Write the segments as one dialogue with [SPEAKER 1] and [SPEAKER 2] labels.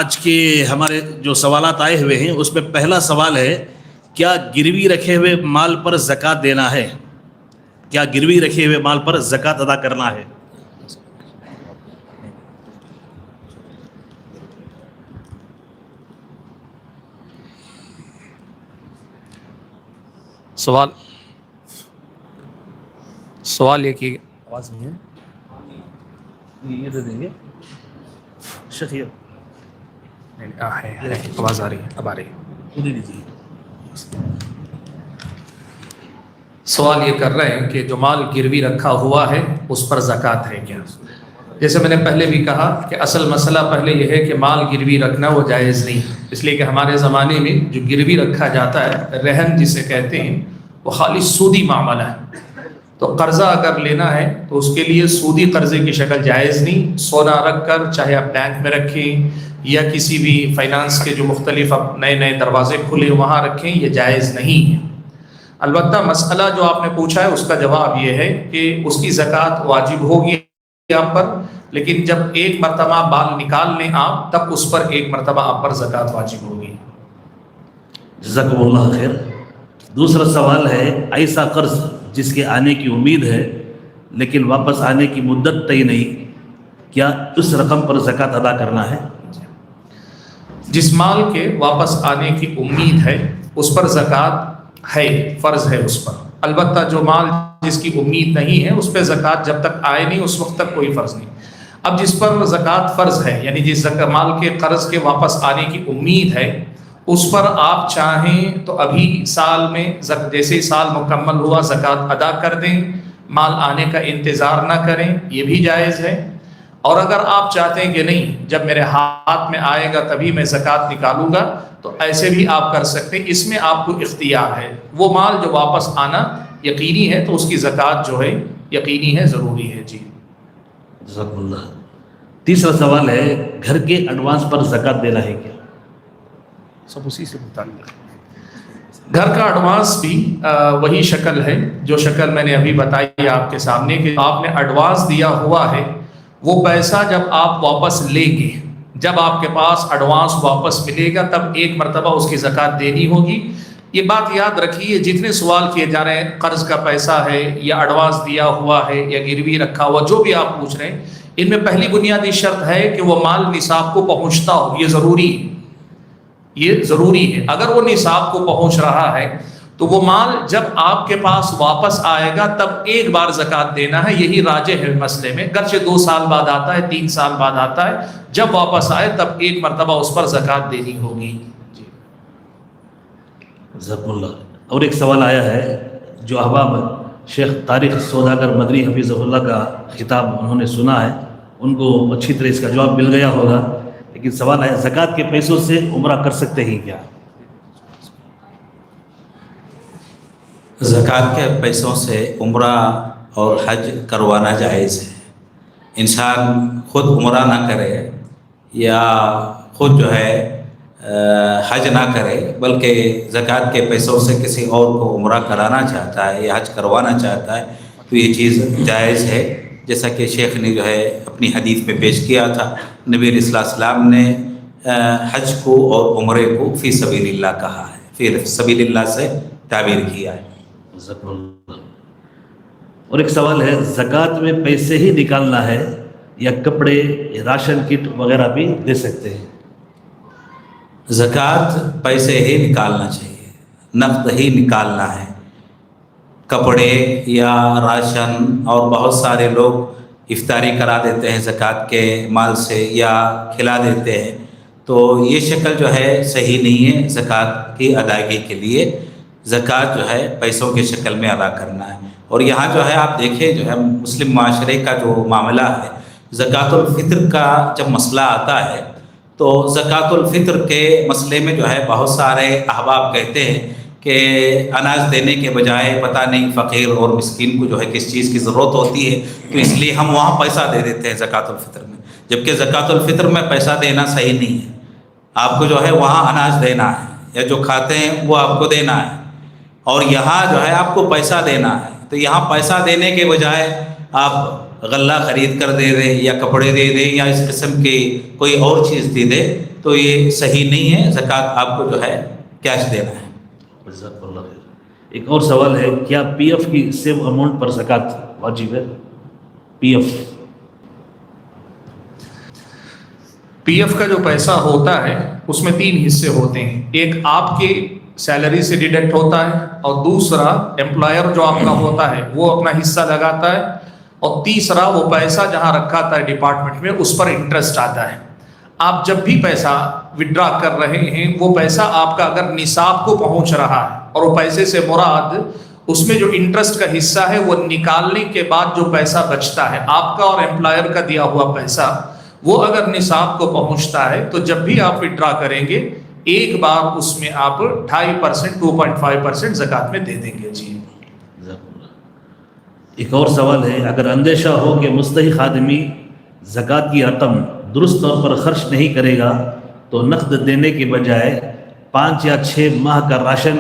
[SPEAKER 1] آج کے ہمارے جو سوالات آئے ہوئے ہیں اس میں پہلا سوال ہے، کیا گروی رکھے ہوئے مال پر زکوٰۃ دینا ہے؟ کیا گروی رکھے ہوئے مال پر زکوٰۃ ادا کرنا ہے؟
[SPEAKER 2] سوال یہ کہ آواز نہیں ہے،
[SPEAKER 1] یہ دے دیں گے شخیر
[SPEAKER 2] آواز آ رہی ہے، اب آ رہی ہے۔
[SPEAKER 1] خود ہی دیجیے۔
[SPEAKER 2] سوال یہ کر رہے ہیں کہ جو مال گروی رکھا ہوا ہے اس پر زکوٰۃ ہے کیا؟ جیسے میں نے پہلے بھی کہا کہ اصل مسئلہ پہلے یہ ہے کہ مال گروی رکھنا وہ جائز نہیں، اس لیے کہ ہمارے زمانے میں جو گروی رکھا جاتا ہے، رہن جسے کہتے ہیں، وہ خالی سودی معاملہ ہے۔ تو قرضہ اگر لینا ہے تو اس کے لیے سودی قرضے کی شکل جائز نہیں۔ سونا رکھ کر چاہے آپ بینک میں رکھیں یا کسی بھی فائنانس کے جو مختلف نئے نئے دروازے کھلے وہاں رکھیں، یہ جائز نہیں ہے۔ البتہ مسئلہ جو آپ نے پوچھا ہے اس کا جواب یہ ہے کہ اس کی زکوٰۃ واجب ہوگی آپ پر، لیکن جب ایک مرتبہ مال نکال لیں آپ، تب اس پر ایک مرتبہ آپ پر زکوٰۃ واجب ہوگی۔
[SPEAKER 1] جزاکم اللہ خیر۔ دوسرا سوال ہے، ایسا قرض جس کے آنے کی امید ہے لیکن واپس آنے کی مدت طے نہیں، کیا اس رقم پر زکوٰۃ ادا کرنا ہے؟
[SPEAKER 2] جس مال کے واپس آنے کی امید ہے اس پر زکوٰۃ ہے، فرض ہے اس پر۔ البتہ جو مال جس کی امید نہیں ہے اس پہ زکوٰۃ جب تک آئے نہیں اس وقت تک کوئی فرض نہیں۔ اب جس پر زکوٰۃ فرض ہے، یعنی جس مال کے قرض کے واپس آنے کی امید ہے، اس پر آپ چاہیں تو ابھی سال میں جیسے ہی سال مکمل ہوا زکوٰۃ ادا کر دیں، مال آنے کا انتظار نہ کریں، یہ بھی جائز ہے۔ اور اگر آپ چاہتے ہیں کہ نہیں، جب میرے ہاتھ میں آئے گا تبھی میں زکوٰۃ نکالوں گا، تو ایسے بھی آپ کر سکتے ہیں۔ اس میں آپ کو اختیار ہے۔ وہ مال جو واپس آنا یقینی ہے تو اس کی زکوٰۃ جو ہے یقینی ہے، ضروری ہے۔ جی
[SPEAKER 1] جزاک اللہ۔ تیسرا سوال ہے، گھر کے ایڈوانس پر زکوٰۃ دینا ہے کیا؟
[SPEAKER 2] سب اسی سے متعلق۔ گھر کا ایڈوانس بھی وہی شکل ہے جو شکل میں نے ابھی بتائی آپ کے سامنے، کہ آپ نے ایڈوانس دیا ہوا ہے، وہ پیسہ جب آپ واپس لیں گے، جب آپ کے پاس ایڈوانس واپس ملے گا تب ایک مرتبہ اس کی زکوٰۃ دینی ہوگی۔ یہ بات یاد رکھیے، جتنے سوال کیے جا رہے ہیں، قرض کا پیسہ ہے یا ایڈوانس دیا ہوا ہے یا گروی رکھا ہوا، جو بھی آپ پوچھ رہے ہیں، ان میں پہلی بنیادی شرط ہے کہ وہ مال نصاب کو پہنچتا ہو۔ یہ ضروری ہے، یہ ضروری ہے۔ اگر وہ نصاب کو پہنچ رہا ہے تو وہ مال جب آپ کے پاس واپس آئے گا تب ایک بار زکوٰۃ دینا ہے۔ یہی راجح ہے مسئلے میں، گرچہ 2 سال بعد آتا ہے، 3 سال بعد آتا ہے، جب واپس آئے تب ایک مرتبہ اس پر زکوٰۃ دینی ہوگی۔ جی
[SPEAKER 1] جزاک اللہ۔ اور ایک سوال آیا ہے، جو احباب شیخ طارق سوداگر مدنی حفیظہ اللہ کا خطاب انہوں نے سنا ہے، ان کو اچھی طرح اس کا جواب مل گیا ہوگا، لیکن سوال ہے، زکوٰۃ کے پیسوں سے عمرہ کر سکتے ہیں کیا؟
[SPEAKER 3] زکوٰۃ کے پیسوں سے عمرہ اور حج کروانا جائز ہے۔ انسان خود عمرہ نہ کرے یا خود جو ہے حج نہ کرے، بلکہ زکوٰۃ کے پیسوں سے کسی اور کو عمرہ کرانا چاہتا ہے یا حج کروانا چاہتا ہے تو یہ چیز جائز ہے، جیسا کہ شیخ نے جو ہے اپنی حدیث میں پیش کیا تھا۔ نبی علیہ السلام نے حج کو اور عمرے کو فی سبیل اللہ کہا ہے، فی سبیل اللہ سے تعبیر کیا ہے۔
[SPEAKER 1] جزاک اللہ۔ اور ایک سوال ہے، زکوٰۃ میں پیسے ہی نکالنا ہے یا کپڑے، راشن کٹ وغیرہ بھی دے سکتے ہیں؟
[SPEAKER 3] زکوٰۃ پیسے ہی نکالنا چاہیے، نقد ہی نکالنا ہے۔ کپڑے یا راشن، اور بہت سارے لوگ افطاری کرا دیتے ہیں زکوٰۃ کے مال سے یا کھلا دیتے ہیں، تو یہ شکل جو ہے صحیح نہیں ہے۔ زکوٰۃ کی ادائیگی کے لیے زکوٰۃ جو ہے پیسوں کی شکل میں ادا کرنا ہے۔ اور یہاں جو ہے آپ دیکھیں، جو ہے مسلم معاشرے کا جو معاملہ ہے، زکوٰۃ الفطر کا جب مسئلہ آتا ہے تو زکوٰۃ الفطر کے مسئلے میں جو ہے بہت سارے احباب کہتے ہیں کہ اناج دینے کے بجائے پتہ نہیں فقیر اور مسکین کو جو ہے کس چیز کی ضرورت ہوتی ہے، تو اس لیے ہم وہاں پیسہ دے دیتے ہیں زکوٰۃ الفطر میں، جبکہ زکوٰۃ الفطر میں پیسہ دینا صحیح نہیں ہے۔ آپ کو جو ہے وہاں اناج دینا ہے، یا جو کھاتے ہیں وہ آپ کو دینا ہے، اور یہاں جو ہے آپ کو پیسہ دینا ہے۔ تو یہاں پیسہ دینے کے بجائے آپ غلہ خرید کر دے دے یا کپڑے دے دے یا اس قسم کی کوئی اور چیز دے دے تو یہ صحیح نہیں ہے. زکوٰۃ آپ کو جو ہے کیش دینا ہے.
[SPEAKER 1] جزاک اللہ خیر. ایک اور سوال ہے, کیا پی ایف کی سیم اماؤنٹ پر زکوٰۃ واجب ہے؟ پی
[SPEAKER 2] ایف کا جو پیسہ ہوتا ہے اس میں 3 حصے ہوتے ہیں. ایک آپ کے سیلری سے ڈیڈکٹ ہوتا ہے, اور دوسرا امپلائر جو آپ کا ہوتا ہے وہ اپنا حصہ لگاتا ہے, اور تیسرا وہ پیسہ جہاں رکھا تھا ڈپارٹمنٹ میں اس پر انٹرسٹ آتا ہے. آپ جب بھی پیسہ وڈرا کر رہے ہیں وہ پیسہ آپ کا اگر نصاب کو پہنچ رہا ہے اور وہ پیسے سے مراد اس میں جو انٹرسٹ کا حصہ ہے وہ نکالنے کے بعد جو پیسہ بچتا ہے آپ کا اور امپلائر کا دیا ہوا پیسہ, وہ اگر نصاب کو پہنچتا ہے تو جب بھی آپ وڈرا کریں گے ایک بار اس میں آپ 2.5% 2.5% زکوٰۃ میں دے دیں گے. جی
[SPEAKER 1] ایک اور سوال ہے, اگر اندیشہ ہو کہ مستحق آدمی زکوٰۃ کی رقم درست طور پر خرچ نہیں کرے گا تو نقد دینے کے بجائے 5 یا 6 ماہ کا راشن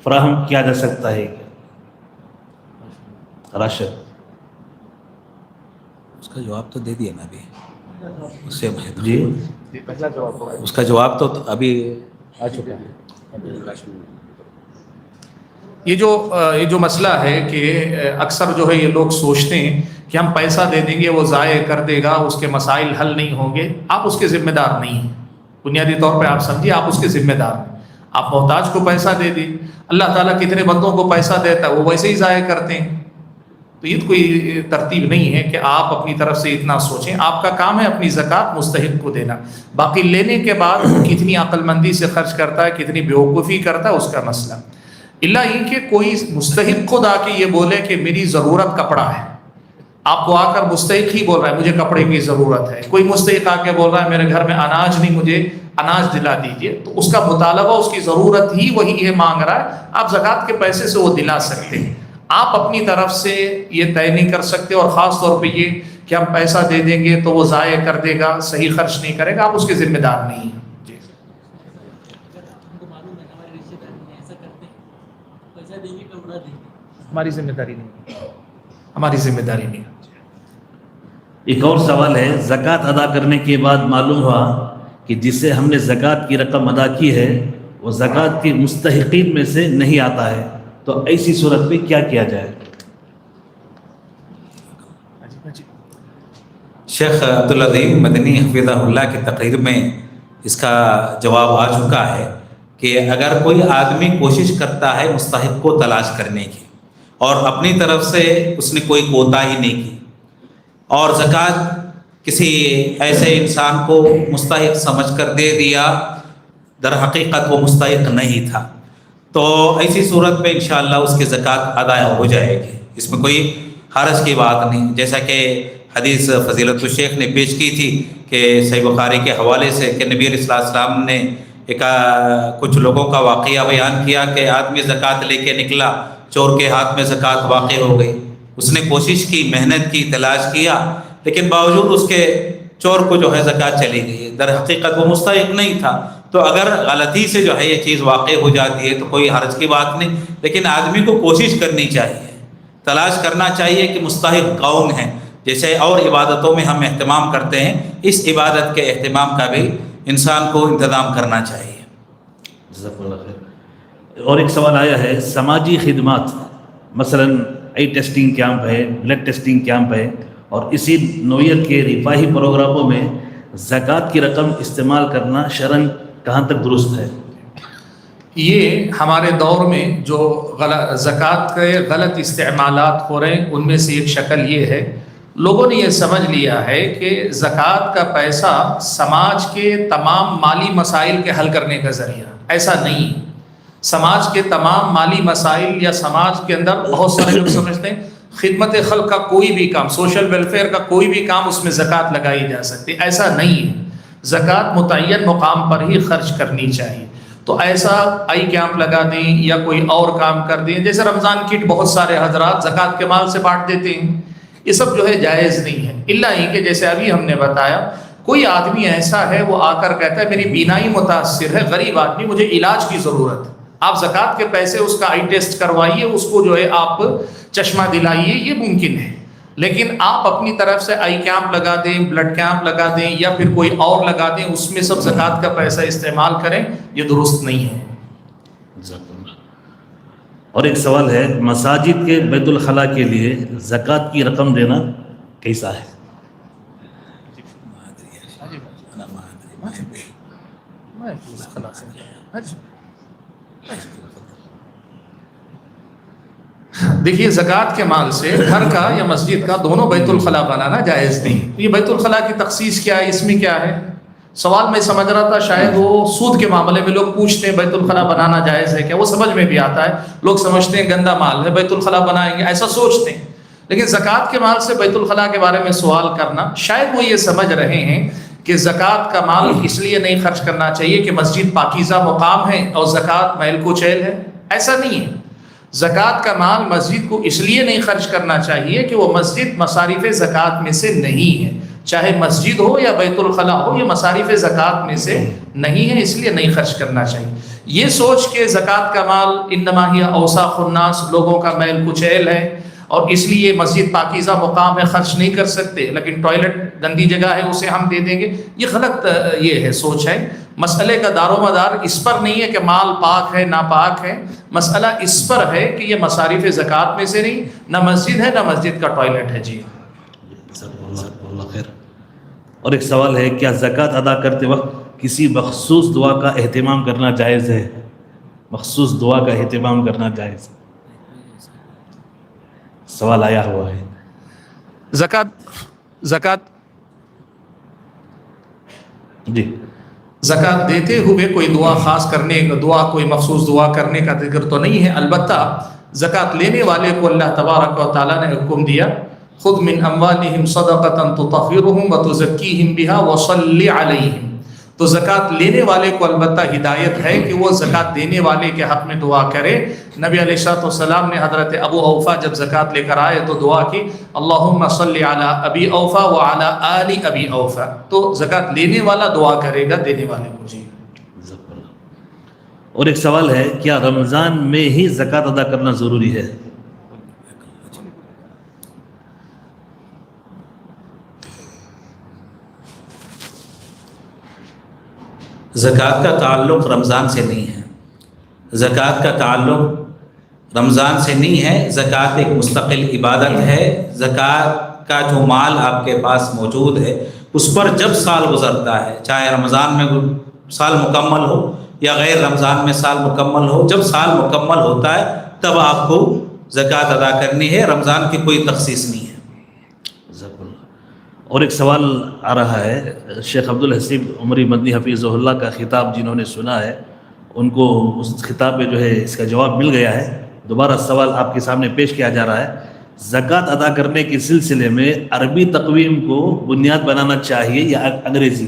[SPEAKER 1] فراہم کیا جا سکتا ہے کیا؟ راشن
[SPEAKER 3] اس کا جواب تو دے دیا نا ابھی, اس سے
[SPEAKER 1] جی
[SPEAKER 3] اس کا جواب تو ابھی آ چکا ہے.
[SPEAKER 2] یہ جو مسئلہ ہے کہ اکثر جو ہے یہ لوگ سوچتے ہیں کہ ہم پیسہ دے دیں گے وہ ضائع کر دے گا, اس کے مسائل حل نہیں ہوں گے. آپ اس کے ذمہ دار نہیں ہیں. بنیادی طور پہ آپ سمجھیے آپ اس کے ذمہ دار ہیں. آپ محتاج کو پیسہ دے دیں, اللہ تعالیٰ کتنے بندوں کو پیسہ دیتا ہے وہ ویسے ہی ضائع کرتے ہیں. تو یہ کوئی ترتیب نہیں ہے کہ آپ اپنی طرف سے اتنا سوچیں. آپ کا کام ہے اپنی زکوٰۃ مستحق کو دینا, باقی لینے کے بعد کتنی عقل مندی سے خرچ کرتا ہے کتنی بیوقوفی کرتا ہے اس کا مسئلہ. اللہ یہ کہ کوئی مستحق خود آ کے یہ بولے کہ میری ضرورت کپڑا ہے, آپ کو آ کر مستحق ہی بول رہا ہے مجھے کپڑے کی ضرورت ہے. کوئی مستحق آ کے بول رہا ہے میرے گھر میں اناج نہیں مجھے اناج دلا دیجئے, تو اس کا مطالبہ اس کی ضرورت ہی وہی ہے مانگ رہا ہے. آپ زکوٰۃ کے پیسے سے وہ دلا سکتے ہیں. آپ اپنی طرف سے یہ طے نہیں کر سکتے, اور خاص طور پہ یہ کہ ہم پیسہ دے دیں گے تو وہ ضائع کر دے گا, صحیح خرچ نہیں کرے گا, آپ اس کے ذمہ دار نہیں ہیں. ہماری ذمہ داری نہیں, ہماری ذمہ داری نہیں.
[SPEAKER 1] ایک اور سوال ہے, زکوٰۃ ادا کرنے کے بعد معلوم ہوا کہ جس سے ہم نے زکوٰۃ کی رقم ادا کی ہے وہ زکوٰۃ کے مستحقین میں سے نہیں آتا ہے, تو ایسی صورت میں کیا کیا جائے؟
[SPEAKER 3] شیخ عبدالعظیم مدنی حفظہ اللہ کی تقریر میں اس کا جواب آ چکا ہے کہ اگر کوئی آدمی کوشش کرتا ہے مستحق کو تلاش کرنے کی اور اپنی طرف سے اس نے کوئی کوتاہی نہیں کی اور زکوٰۃ کسی ایسے انسان کو مستحق سمجھ کر دے دیا, در حقیقت وہ مستحق نہیں تھا, تو ایسی صورت میں انشاءاللہ اس کی زکوٰۃ ادا ہو جائے گی. اس میں کوئی حرج کی بات نہیں. جیسا کہ حدیث فضیلت الشیخ نے پیش کی تھی کہ صحیح بخاری کے حوالے سے کہ نبی علیہ السلام نے کچھ لوگوں کا واقعہ بیان کیا کہ آدمی زکوٰۃ لے کے نکلا, چور کے ہاتھ میں زکوٰۃ واقع ہو گئی. اس نے کوشش کی, محنت کی, تلاش کیا, لیکن باوجود اس کے چور کو جو ہے زکوٰۃ چلی گئی. در حقیقت وہ مستحق نہیں تھا. تو اگر غلطی سے جو ہے یہ چیز واقع ہو جاتی ہے تو کوئی حرج کی بات نہیں, لیکن آدمی کو کوشش کرنی چاہیے, تلاش کرنا چاہیے کہ مستحق کون ہیں. جیسے اور عبادتوں میں ہم اہتمام کرتے ہیں, اس عبادت کے اہتمام کا بھی انسان کو انتظام کرنا چاہیے.
[SPEAKER 1] جزاک اللہ خیر. اور ایک سوال آیا ہے, سماجی خدمات مثلا آئی ٹیسٹنگ کیمپ ہے, بلڈ ٹیسٹنگ کیمپ ہے, اور اسی نوعیت کے رفاہی پروگراموں میں زکوٰۃ کی رقم استعمال کرنا شرعاً کہاں تک درست ہے؟
[SPEAKER 2] یہ ہمارے دور میں جو زکوٰۃ کے غلط استعمالات ہو رہے ہیں ان میں سے ایک شکل یہ ہے, لوگوں نے یہ سمجھ لیا ہے کہ زکوٰۃ کا پیسہ سماج کے تمام مالی مسائل کے حل کرنے کا ذریعہ. ایسا نہیں. سماج کے تمام مالی مسائل یا سماج کے اندر بہت سارے لوگ سمجھتے ہیں خدمت خلق کا کوئی بھی کام, سوشل ویلفیئر کا کوئی بھی کام اس میں زکوٰۃ لگائی جا سکتی. ایسا نہیں ہے. زکوٰۃ متعین مقام پر ہی خرچ کرنی چاہیے. تو ایسا آئی کیمپ لگا دیں یا کوئی اور کام کر دیں, جیسے رمضان کٹ بہت سارے حضرات زکوٰۃ کے مال سے بانٹ دیتے ہیں, یہ سب جو ہے جائز نہیں ہے. اللہ ہی کہ جیسے ابھی ہم نے بتایا, کوئی آدمی ایسا ہے وہ آ کر کہتا ہے میری بینائی متاثر ہے, غریب آدمی, مجھے علاج کی ضرورت, آپ زکوٰۃ کے پیسے اس کا آئی ٹیسٹ کروائیے, اس کو جو ہے آپ چشمہ دلائیے, یہ ممکن ہے. لیکن آپ اپنی طرف سے آئی کیمپ لگا دیں، بلڈ کیمپ لگا دیں یا پھر کوئی اور لگا دیں، اس میں سب زکوٰۃ کا پیسہ استعمال کریں، یہ درست نہیں ہے۔
[SPEAKER 1] اور ایک سوال ہے، مساجد کے بیت الخلاء کے لیے زکوٰۃ کی رقم دینا کیسا ہے؟
[SPEAKER 2] دیکھیے، زکوٰۃ کے مال سے گھر کا یا مسجد کا دونوں بیت الخلاء بنانا جائز نہیں۔ یہ بیت الخلاء کی تخصیص کیا ہے، اس میں کیا ہے؟ سوال میں سمجھ رہا تھا شاید وہ سود کے معاملے میں لوگ پوچھتے ہیں بیت الخلاء بنانا جائز ہے کیا، وہ سمجھ میں بھی آتا ہے، لوگ سمجھتے ہیں گندا مال ہے بیت الخلاء بنائیں گے، ایسا سوچتے ہیں۔ لیکن زکوٰۃ کے مال سے بیت الخلاء کے بارے میں سوال کرنا، شاید وہ یہ سمجھ رہے ہیں کہ زکوٰۃ کا مال اس لیے نہیں خرچ کرنا چاہیے کہ مسجد پاکیزہ مقام ہے اور زکوٰۃ میل کچیل ہے، ایسا نہیں ہے۔ زکوٰۃ کا مال مسجد کو اس لیے نہیں خرچ کرنا چاہیے کہ وہ مسجد مصارف زکوٰۃ میں سے نہیں ہے، چاہے مسجد ہو یا بیت الخلاء ہو، یہ مصارف زکوٰۃ میں سے نہیں ہے، اس لیے نہیں خرچ کرنا چاہیے۔ یہ سوچ کے زکوٰۃ کا مال انما ہی اوساخ الناس، لوگوں کا میل کچیل ہے اور اس لیے مسجد پاکیزہ مقام ہے، خرچ نہیں کر سکتے، لیکن ٹوائلٹ گندی جگہ ہے اسے ہم دے دیں گے، یہ غلط یہ ہے سوچ ہے۔ مسئلے کا دار و مدار اس پر نہیں ہے کہ مال پاک ہے ناپاک ہے، مسئلہ اس پر ہے کہ یہ مصارف زکوٰۃ میں سے نہیں، نہ مسجد ہے نہ مسجد کا ٹوائلٹ ہے۔ جی
[SPEAKER 1] اللہ خیر۔ اور ایک سوال ہے، کیا زکوٰۃ ادا کرتے وقت کسی مخصوص دعا کا اہتمام کرنا جائز ہے؟ مخصوص دعا کا اہتمام کرنا جائز ہے؟ سوال آیا ہوا ہے۔
[SPEAKER 2] زکوٰۃ
[SPEAKER 1] جی،
[SPEAKER 2] زکوٰۃ دیتے ہوئے کوئی دعا خاص کرنے کا، کوئی مخصوص دعا کرنے کا ذکر تو نہیں ہے، البتہ زکوٰۃ لینے والے کو اللہ تبارک و تعالیٰ نے حکم دیا، خذ من اموالہم صدقۃ تطہرہم وتزکیہم بہا وصلی علیہم، تو زکوٰۃ لینے والے کو البتہ ہدایت ہے کہ وہ زکوٰۃ دینے والے کے حق میں دعا کرے۔ نبی علیہ الصلوۃ والسلام نے حضرت ابو اوفا جب زکوٰۃ لے کر آئے تو دعا کی، اللہم صلی علی ابی اوفا وعلی آل ابی اوفا، تو زکوٰۃ لینے والا دعا کرے گا دینے والے کو۔ جی،
[SPEAKER 1] اور ایک سوال ہے، کیا رمضان میں ہی زکوٰۃ ادا کرنا ضروری ہے؟
[SPEAKER 3] زکوٰۃ کا تعلق رمضان سے نہیں ہے، زکوٰۃ کا تعلق رمضان سے نہیں ہے، زکوٰۃ ایک مستقل عبادت ہے۔ زکوٰۃ کا جو مال آپ کے پاس موجود ہے اس پر جب سال گزرتا ہے، چاہے رمضان میں سال مکمل ہو یا غیر رمضان میں سال مکمل ہو، جب سال مکمل ہوتا ہے تب آپ کو زکوٰۃ ادا کرنی ہے، رمضان کی کوئی تخصیص نہیں ہے۔
[SPEAKER 1] اور ایک سوال آ رہا ہے، شیخ عبدالحسیب عمری مدنی حفیظہ اللہ کا خطاب جنہوں نے سنا ہے ان کو اس خطاب میں جو ہے اس کا جواب مل گیا ہے، دوبارہ سوال آپ کے سامنے پیش کیا جا رہا ہے، زکوٰۃ ادا کرنے کے سلسلے میں عربی تقویم کو بنیاد بنانا چاہیے یا انگریزی؟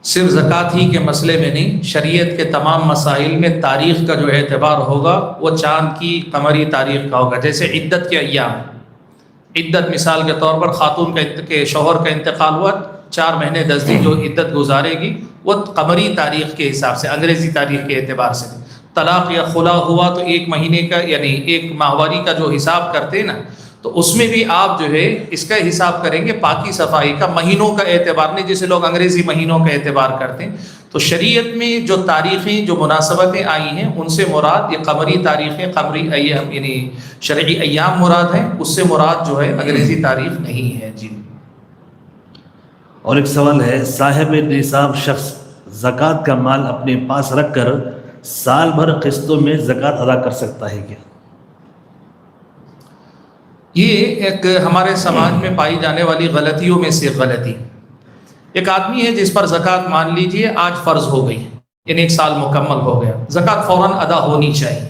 [SPEAKER 2] صرف زکوٰۃ ہی کے مسئلے میں نہیں، شریعت کے تمام مسائل میں تاریخ کا جو اعتبار ہوگا وہ چاند کی قمری تاریخ کا ہوگا۔ جیسے عدت کے ایام، عدت مثال کے طور پر خاتون کے شوہر کا انتقال ہوا، 4 مہینے 10 دن جو عدت گزارے گی وہ قمری تاریخ کے حساب سے، انگریزی تاریخ کے اعتبار سے۔ طلاق یا خلا ہوا تو 1 مہینے کا یعنی 1 ماہواری کا جو حساب کرتے ہیں نا، تو اس میں بھی آپ جو ہے اس کا حساب کریں گے پاکی صفائی کا، مہینوں کا اعتبار نہیں جسے لوگ انگریزی مہینوں کا اعتبار کرتے ہیں۔ تو شریعت میں جو تاریخیں جو مناسبتیں آئی ہیں ان سے مراد یہ قمری تاریخیں، قمری ایام یعنی شرعی ایام مراد ہیں، اس سے مراد جو ہے انگریزی تاریخ نہیں ہے۔ جی،
[SPEAKER 1] اور ایک سوال ہے، صاحب نصاب شخص زکوٰۃ کا مال اپنے پاس رکھ کر سال بھر قسطوں میں زکوٰۃ ادا کر سکتا ہے کیا؟
[SPEAKER 2] یہ ایک ہمارے سماج میں پائی جانے والی غلطیوں میں سے غلطی۔ ایک آدمی ہے جس پر زکوٰۃ مان لیجئے آج فرض ہو گئی، یعنی 1 سال مکمل ہو گیا، زکوٰۃ فوراً ادا ہونی چاہیے۔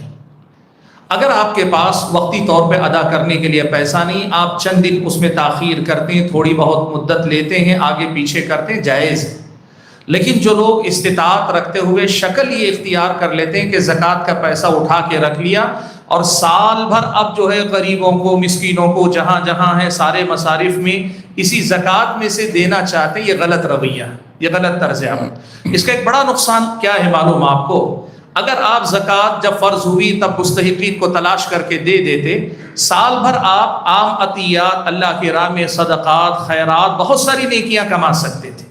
[SPEAKER 2] اگر آپ کے پاس وقتی طور پہ ادا کرنے کے لیے پیسہ نہیں، آپ چند دن اس میں تاخیر کرتے ہیں، تھوڑی بہت مدت لیتے ہیں، آگے پیچھے کرتے ہیں، جائز ہے۔ لیکن جو لوگ استطاعت رکھتے ہوئے شکل یہ اختیار کر لیتے ہیں کہ زکوٰۃ کا پیسہ اٹھا کے رکھ لیا اور سال بھر اب جو ہے غریبوں کو، مسکینوں کو، جہاں جہاں ہے سارے مصارف میں اسی زکوٰۃ میں سے دینا چاہتے ہیں، یہ غلط رویہ، یہ غلط طرز عمل۔ اس کا ایک بڑا نقصان کیا ہے معلوم آپ کو؟ اگر آپ زکوٰۃ جب فرض ہوئی تب مستحقین کو تلاش کر کے دے دیتے، سال بھر آپ عام عطیات، اللہ کی راہ میں صدقات، خیرات، بہت ساری نیکیاں کما سکتے تھے۔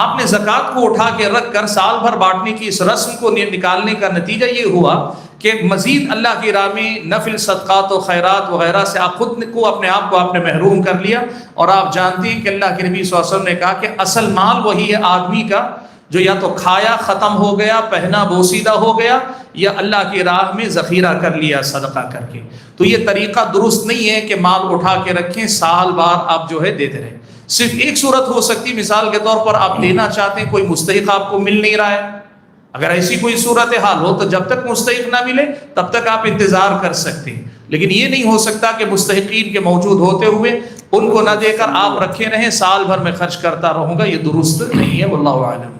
[SPEAKER 2] آپ نے زکوٰۃ کو اٹھا کے رکھ کر سال بھر بانٹنے کی اس رسم کو نکالنے کا نتیجہ یہ ہوا کہ مزید اللہ کی راہ میں نفل صدقات و خیرات وغیرہ سے آپ خود کو اپنے آپ کو آپ نے محروم کر لیا۔ اور آپ جانتے ہیں کہ اللہ کے نبی صلی اللہ علیہ وسلم نے کہا کہ اصل مال وہی ہے آدمی کا جو یا تو کھایا ختم ہو گیا، پہنا بوسیدہ ہو گیا، یا اللہ کی راہ میں ذخیرہ کر لیا صدقہ کر کے۔ تو یہ طریقہ درست نہیں ہے کہ مال اٹھا کے رکھیں، سال بار آپ جو ہے دیتے رہیں۔ صرف ایک صورت ہو سکتی، مثال کے طور پر آپ دینا چاہتے ہیں، کوئی مستحق آپ کو مل نہیں رہا ہے، اگر ایسی کوئی صورت حال ہو تو جب تک مستحق نہ ملے تب تک آپ انتظار کر سکتے ہیں، لیکن یہ نہیں ہو سکتا کہ مستحقین کے موجود ہوتے ہوئے ان کو نہ دے کر آپ رکھے رہیں، سال بھر میں خرچ کرتا رہوں گا، یہ درست نہیں ہے، واللہ اعلم۔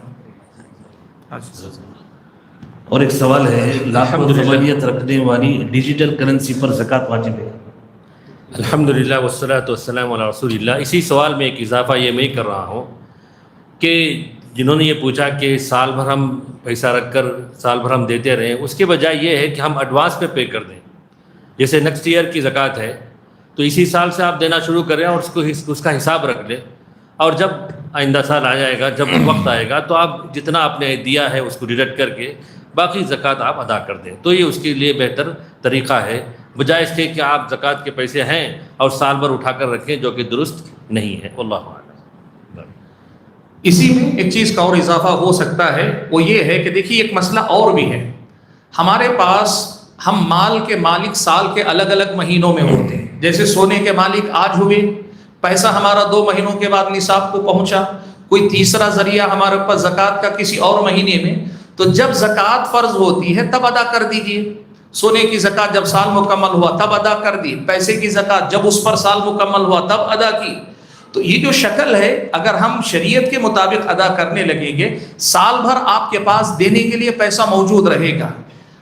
[SPEAKER 1] اور ایک سوال ہے، لاکھوں جمعیت رکھنے والی ڈیجیٹل کرنسی پر زکوٰۃ واجب ہے؟
[SPEAKER 4] الحمدللہ والصلاۃ والسلام علی رسول اللہ۔ اسی سوال میں ایک اضافہ یہ میں کر رہا ہوں کہ جنہوں نے یہ پوچھا کہ سال بھر ہم پیسہ رکھ کر سال بھر ہم دیتے رہیں، اس کے بجائے یہ ہے کہ ہم ایڈوانس پہ پے کر دیں۔ جیسے نیکسٹ ایئر کی زکوٰۃ ہے تو اسی سال سے آپ دینا شروع کریں اور اس کا حساب رکھ لیں، اور جب آئندہ سال آ جائے گا، جب وقت آئے گا تو آپ جتنا آپ نے دیا ہے اس کو ڈیڈکٹ کر کے باقی زکوٰۃ آپ ادا کر دیں، تو یہ اس کے لیے بہتر طریقہ ہے، بجائے اس کے کہ آپ زکوٰۃ کے پیسے ہیں اور سال بھر اٹھا کر رکھیں، جو کہ درست نہیں ہے، واللہ اعلم۔
[SPEAKER 2] اسی میں ایک چیز کا اور اضافہ ہو سکتا ہے، وہ یہ ہے کہ دیکھیے ایک مسئلہ اور بھی ہے، ہمارے پاس ہم مال کے مالک سال کے الگ الگ مہینوں میں ہوتے ہیں، جیسے سونے کے مالک آج ہوئے، پیسہ ہمارا 2 مہینوں کے بعد نصاب کو پہنچا، کوئی تیسرا ذریعہ ہمارے پاس زکوٰۃ کا کسی اور مہینے میں، تو جب زکوٰۃ فرض ہوتی ہے تب ادا کر دیجئے۔ سونے کی زکوٰۃ جب سال مکمل ہوا تب ادا کر دی، پیسے کی زکوٰۃ جب اس پر سال مکمل ہوا تب ادا کی۔ تو یہ جو شکل ہے، اگر ہم شریعت کے مطابق ادا کرنے لگیں گے، سال بھر آپ کے پاس دینے کے لیے پیسہ موجود رہے گا۔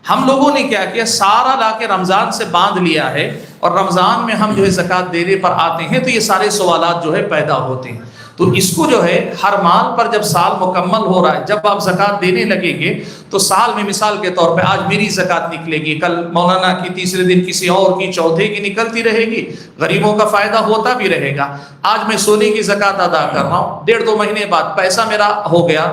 [SPEAKER 2] ہم لوگوں نے کیا کیا، سارا لا کے رمضان سے باندھ لیا ہے، اور رمضان میں ہم جو ہے زکوٰۃ دینے پر آتے ہیں تو یہ سارے سوالات جو ہے پیدا ہوتے ہیں۔ تو اس کو جو ہے ہر مال پر جب سال مکمل ہو رہا ہے، جب آپ زکوٰۃ دینے لگیں گے تو سال میں مثال کے طور پہ آج میری زکوٰۃ نکلے گی، کل مولانا کی، تیسرے دن کسی اور کی، چوتھے کی نکلتی رہے گی، غریبوں کا فائدہ ہوتا بھی رہے گا۔ آج میں سونے کی زکوٰۃ ادا کر رہا ہوں، 1.5-2 مہینے بعد پیسہ میرا ہو گیا،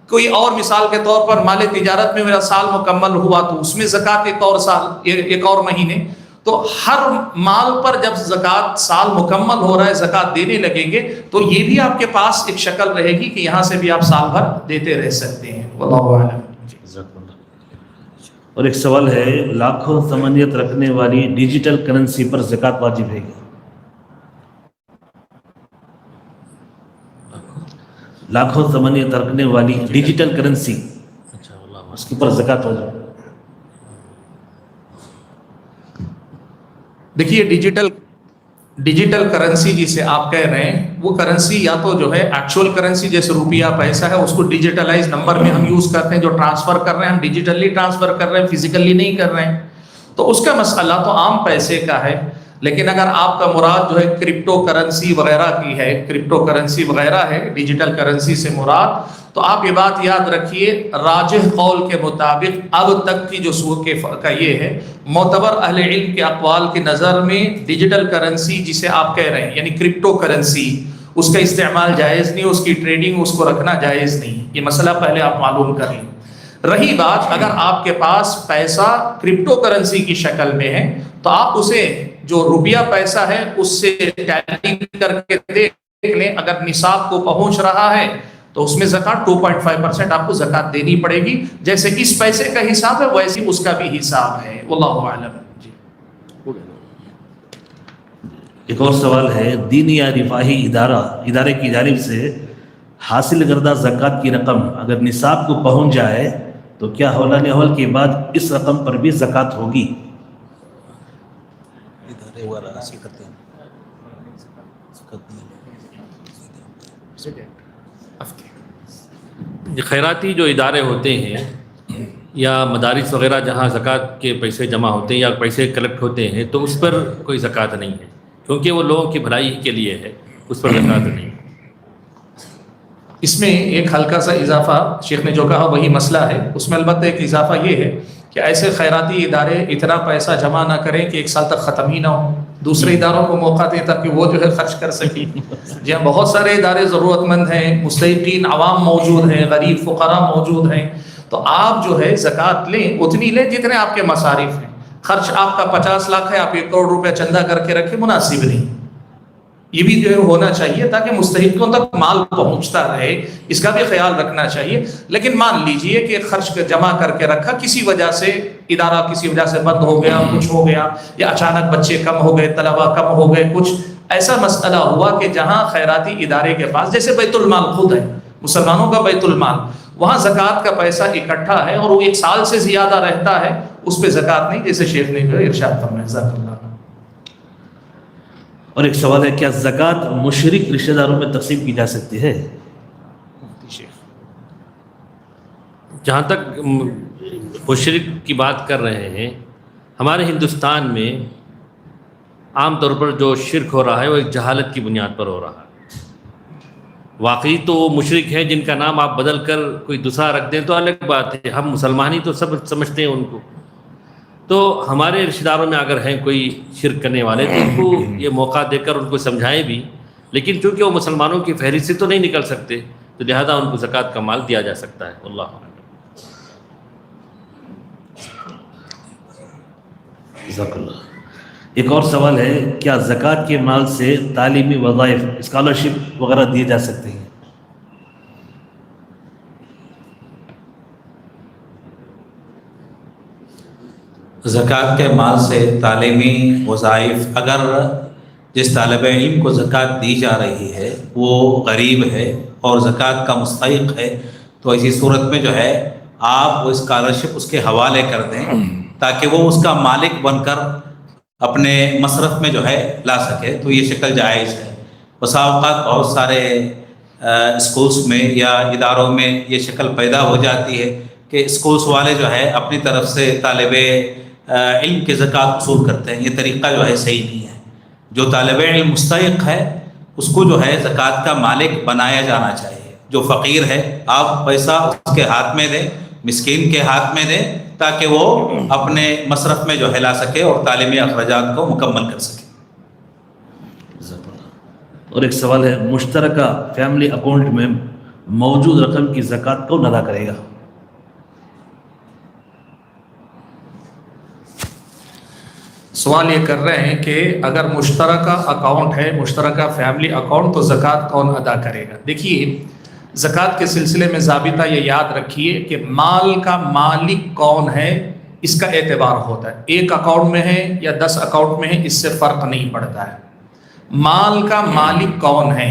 [SPEAKER 2] کوئی اور مثال کے طور پر مال تجارت میں میرا سال مکمل ہوا تو اس میں زکوٰۃ ایک اور مہینے۔ تو ہر مال پر جب زکوٰۃ سال مکمل ہو رہا ہے، زکوٰۃ دینے لگیں گے تو یہ بھی آپ کے پاس ایک شکل رہے گی کہ یہاں سے بھی آپ سال بھر دیتے رہ سکتے ہیں، واللہ اعلم۔
[SPEAKER 1] اور ایک سوال ہے، لاکھوں ثمانیت رکھنے والی ڈیجیٹل کرنسی پر زکوٰۃ واجب ہے گی؟ لاکھوں ثمانیت رکھنے والی ڈیجیٹل کرنسی، اس کے پر زکوٰۃ واجب ہے؟
[SPEAKER 2] دیکھیے ڈیجیٹل کرنسی جسے آپ کہہ رہے ہیں، وہ کرنسی یا تو جو ہے ایکچوئل کرنسی جیسے روپیہ پیسہ ہے، اس کو ڈیجیٹلائز نمبر میں ہم یوز کرتے ہیں، جو ٹرانسفر کر رہے ہیں ہم ڈیجیٹلی ٹرانسفر کر رہے ہیں، فزیکلی نہیں کر رہے ہیں، تو اس کا مسئلہ تو عام پیسے کا ہے۔ لیکن اگر آپ کا مراد جو ہے کرپٹو کرنسی وغیرہ کی ہے، کرپٹو کرنسی وغیرہ ہے، ڈیجیٹل کرنسی سے مراد، تو آپ یہ بات یاد رکھیے، راجح قول کے مطابق اب تک کی جو سور کا یہ ہے، معتبر اہل علم کے اقوال کی نظر میں ڈیجیٹل کرنسی جسے آپ کہہ رہے ہیں یعنی کرپٹو کرنسی، اس کا استعمال جائز نہیں، اس کی ٹریڈنگ، اس کو رکھنا جائز نہیں، یہ مسئلہ پہلے آپ معلوم کر لیں۔ رہی بات، اگر آپ کے پاس پیسہ کرپٹو کرنسی کی شکل میں ہے تو آپ اسے جو روپیہ پیسہ ہے اس سے ٹیلی کر کے دیکھ لیں، اگر نصاب کو پہنچ رہا ہے تو اس میں زکوٰۃ 2.5% آپ کو زکوٰۃ دینی پڑے گی، جیسے اس پیسے کا حساب ہے ویسے اس کا بھی حساب ہے، واللہ اعلم۔
[SPEAKER 1] ایک اور سوال ہے، دینی یا رفاہی ادارے کی جانب سے حاصل کردہ زکوٰۃ کی رقم اگر نصاب کو پہنچ جائے تو کیا ہولان اول کے بعد اس رقم پر بھی زکوٰۃ ہوگی؟
[SPEAKER 4] خیراتی جو ادارے ہوتے ہیں یا مدارس وغیرہ جہاں زکوٰۃ کے پیسے جمع ہوتے ہیں یا پیسے کلیکٹ ہوتے ہیں تو اس پر کوئی زکوٰۃ نہیں ہے، کیونکہ وہ لوگوں کی بھلائی کے لیے ہے، اس پر زکوٰۃ نہیں ہے۔
[SPEAKER 2] اس میں ایک ہلکا سا اضافہ شیخ نے جو کہا وہی مسئلہ ہے، اس میں البتہ ایک اضافہ یہ ہے کہ ایسے خیراتی ادارے اتنا پیسہ جمع نہ کریں کہ ایک سال تک ختم ہی نہ ہو، دوسرے اداروں کو موقع دیں تاکہ وہ جو ہے خرچ کر سکیں۔ جہاں بہت سارے ادارے ضرورت مند ہیں، مستحقین عوام موجود ہیں، غریب فقراء موجود ہیں، تو آپ جو ہے زکوٰۃ لیں، اتنی لیں جتنے آپ کے مصارف ہیں۔ خرچ آپ کا 50 لاکھ ہے، آپ 1 کروڑ روپے چندہ کر کے رکھیں، مناسب نہیں۔ یہ بھی جو ہے ہونا چاہیے تاکہ مستحقوں تک مال پہنچتا رہے، اس کا بھی خیال رکھنا چاہیے۔ لیکن مان لیجئے کہ خرچ جمع کر کے رکھا، کسی وجہ سے ادارہ کسی وجہ سے بند ہو گیا، کچھ ہو گیا، یا اچانک بچے کم ہو گئے، طلبہ کم ہو گئے، کچھ ایسا مسئلہ ہوا کہ جہاں خیراتی ادارے کے پاس، جیسے بیت المال خود ہے، مسلمانوں کا بیت المال، وہاں زکوٰۃ کا پیسہ اکٹھا ہے اور وہ 1 سال سے زیادہ رہتا ہے، اس پہ زکوٰۃ نہیں، جیسے شیخ نے جو ارشاد فرمایا۔ جزاک اللہ۔
[SPEAKER 1] اور ایک سوال ہے، کیا زکوٰۃ مشرک رشتہ داروں میں تقسیم کی جا سکتی ہے؟
[SPEAKER 4] جہاں تک مشرک کی بات کر رہے ہیں، ہمارے ہندوستان میں عام طور پر جو شرک ہو رہا ہے وہ ایک جہالت کی بنیاد پر ہو رہا ہے۔ واقعی تو وہ مشرک ہیں جن کا نام آپ بدل کر کوئی دوسرا رکھ دیں تو الگ بات ہے، ہم مسلمان ہی تو سب سمجھتے ہیں ان کو۔ تو ہمارے رشتہ داروں میں اگر ہیں کوئی شرک کرنے والے تو ان کو یہ موقع دے کر ان کو سمجھائیں بھی، لیکن چونکہ وہ مسلمانوں کی فہرست سے تو نہیں نکل سکتے، تو لہذا ان کو زکوٰۃ کا مال دیا جا سکتا ہے۔ اللہ اعلم۔
[SPEAKER 1] جزاک اللہ۔ ایک اور سوال ہے، کیا زکوٰۃ کے مال سے تعلیمی وظائف، اسکالرشپ وغیرہ دیے جا سکتے ہیں؟
[SPEAKER 3] زکوٰۃ کے مال سے تعلیمی وظائف، اگر جس طالب علم کو زکوٰۃ دی جا رہی ہے وہ غریب ہے اور زکوٰۃ کا مستحق ہے، تو ایسی صورت میں جو ہے آپ وہ اسکالرشپ اس کے حوالے کر دیں تاکہ وہ اس کا مالک بن کر اپنے مصرف میں جو ہے لا سکے، تو یہ شکل جائز ہے۔ بسا اوقات بہت سارے اسکولس میں یا اداروں میں یہ شکل پیدا ہو جاتی ہے کہ اسکولس والے جو ہے اپنی طرف سے طالب علم کے زکوٰۃ وصول کرتے ہیں، یہ طریقہ جو ہے صحیح نہیں ہے۔ جو طالب علم مستحق ہے اس کو جو ہے زکوٰۃ کا مالک بنایا جانا چاہیے۔ جو فقیر ہے آپ پیسہ اس کے ہاتھ میں دیں، مسکین کے ہاتھ میں دیں تاکہ وہ اپنے مصرف میں جو ہے لا سکے اور تعلیمی اخراجات کو مکمل کر سکے۔
[SPEAKER 1] اور ایک سوال ہے، مشترکہ فیملی اکاؤنٹ میں موجود رقم کی زکوٰۃ کون ادا کرے گا؟
[SPEAKER 2] سوال یہ کر رہے ہیں کہ اگر مشترکہ اکاؤنٹ ہے، مشترکہ فیملی اکاؤنٹ، تو زکوٰۃ کون ادا کرے گا؟ دیکھیے، زکوٰۃ کے سلسلے میں ضابطہ یہ یاد رکھیے کہ مال کا مالک کون ہے اس کا اعتبار ہوتا ہے۔ ایک اکاؤنٹ میں ہے یا 10 اکاؤنٹ میں ہے، اس سے فرق نہیں پڑتا ہے۔ مال کا مالک کون ہے؟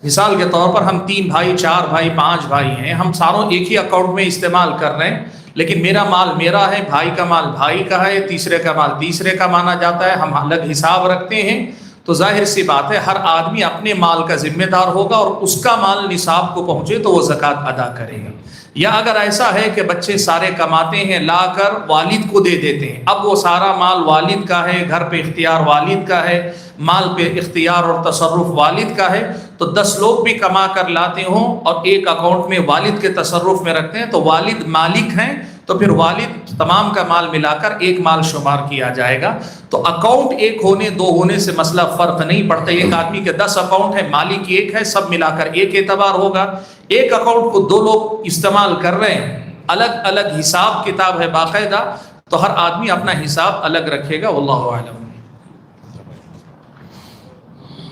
[SPEAKER 2] مثال کے طور پر ہم 3 بھائی، 4 بھائی، 5 بھائی ہیں، ہم ساروں ایک ہی اکاؤنٹ میں استعمال کر رہے ہیں، لیکن میرا مال میرا ہے، بھائی کا مال بھائی کا ہے، تیسرے کا مال تیسرے کا مانا جاتا ہے، ہم الگ حساب رکھتے ہیں، تو ظاہر سی بات ہے ہر آدمی اپنے مال کا ذمہ دار ہوگا اور اس کا مال نصاب کو پہنچے تو وہ زکوٰۃ ادا کرے گا۔ یا اگر ایسا ہے کہ بچے سارے کماتے ہیں، لا کر والد کو دے دیتے ہیں، اب وہ سارا مال والد کا ہے، گھر پہ اختیار والد کا ہے، مال پہ اختیار اور تصرف والد کا ہے، تو 10 لوگ بھی کما کر لاتے ہوں اور ایک اکاؤنٹ میں والد کے تصرف میں رکھتے ہیں تو والد مالک ہیں، تو پھر والد تمام کا مال ملا کر ایک مال شمار کیا جائے گا۔ تو اکاؤنٹ ایک ہونے 2 ہونے سے مسئلہ فرق نہیں پڑتا۔ ایک آدمی کے 10 اکاؤنٹ ہے، مالک ایک ہے، سب ملا کر ایک اعتبار ہوگا۔ ایک اکاؤنٹ کو 2 لوگ استعمال کر رہے ہیں، الگ الگ حساب کتاب ہے باقاعدہ، تو ہر آدمی اپنا حساب الگ رکھے گا۔ واللہ اعلم۔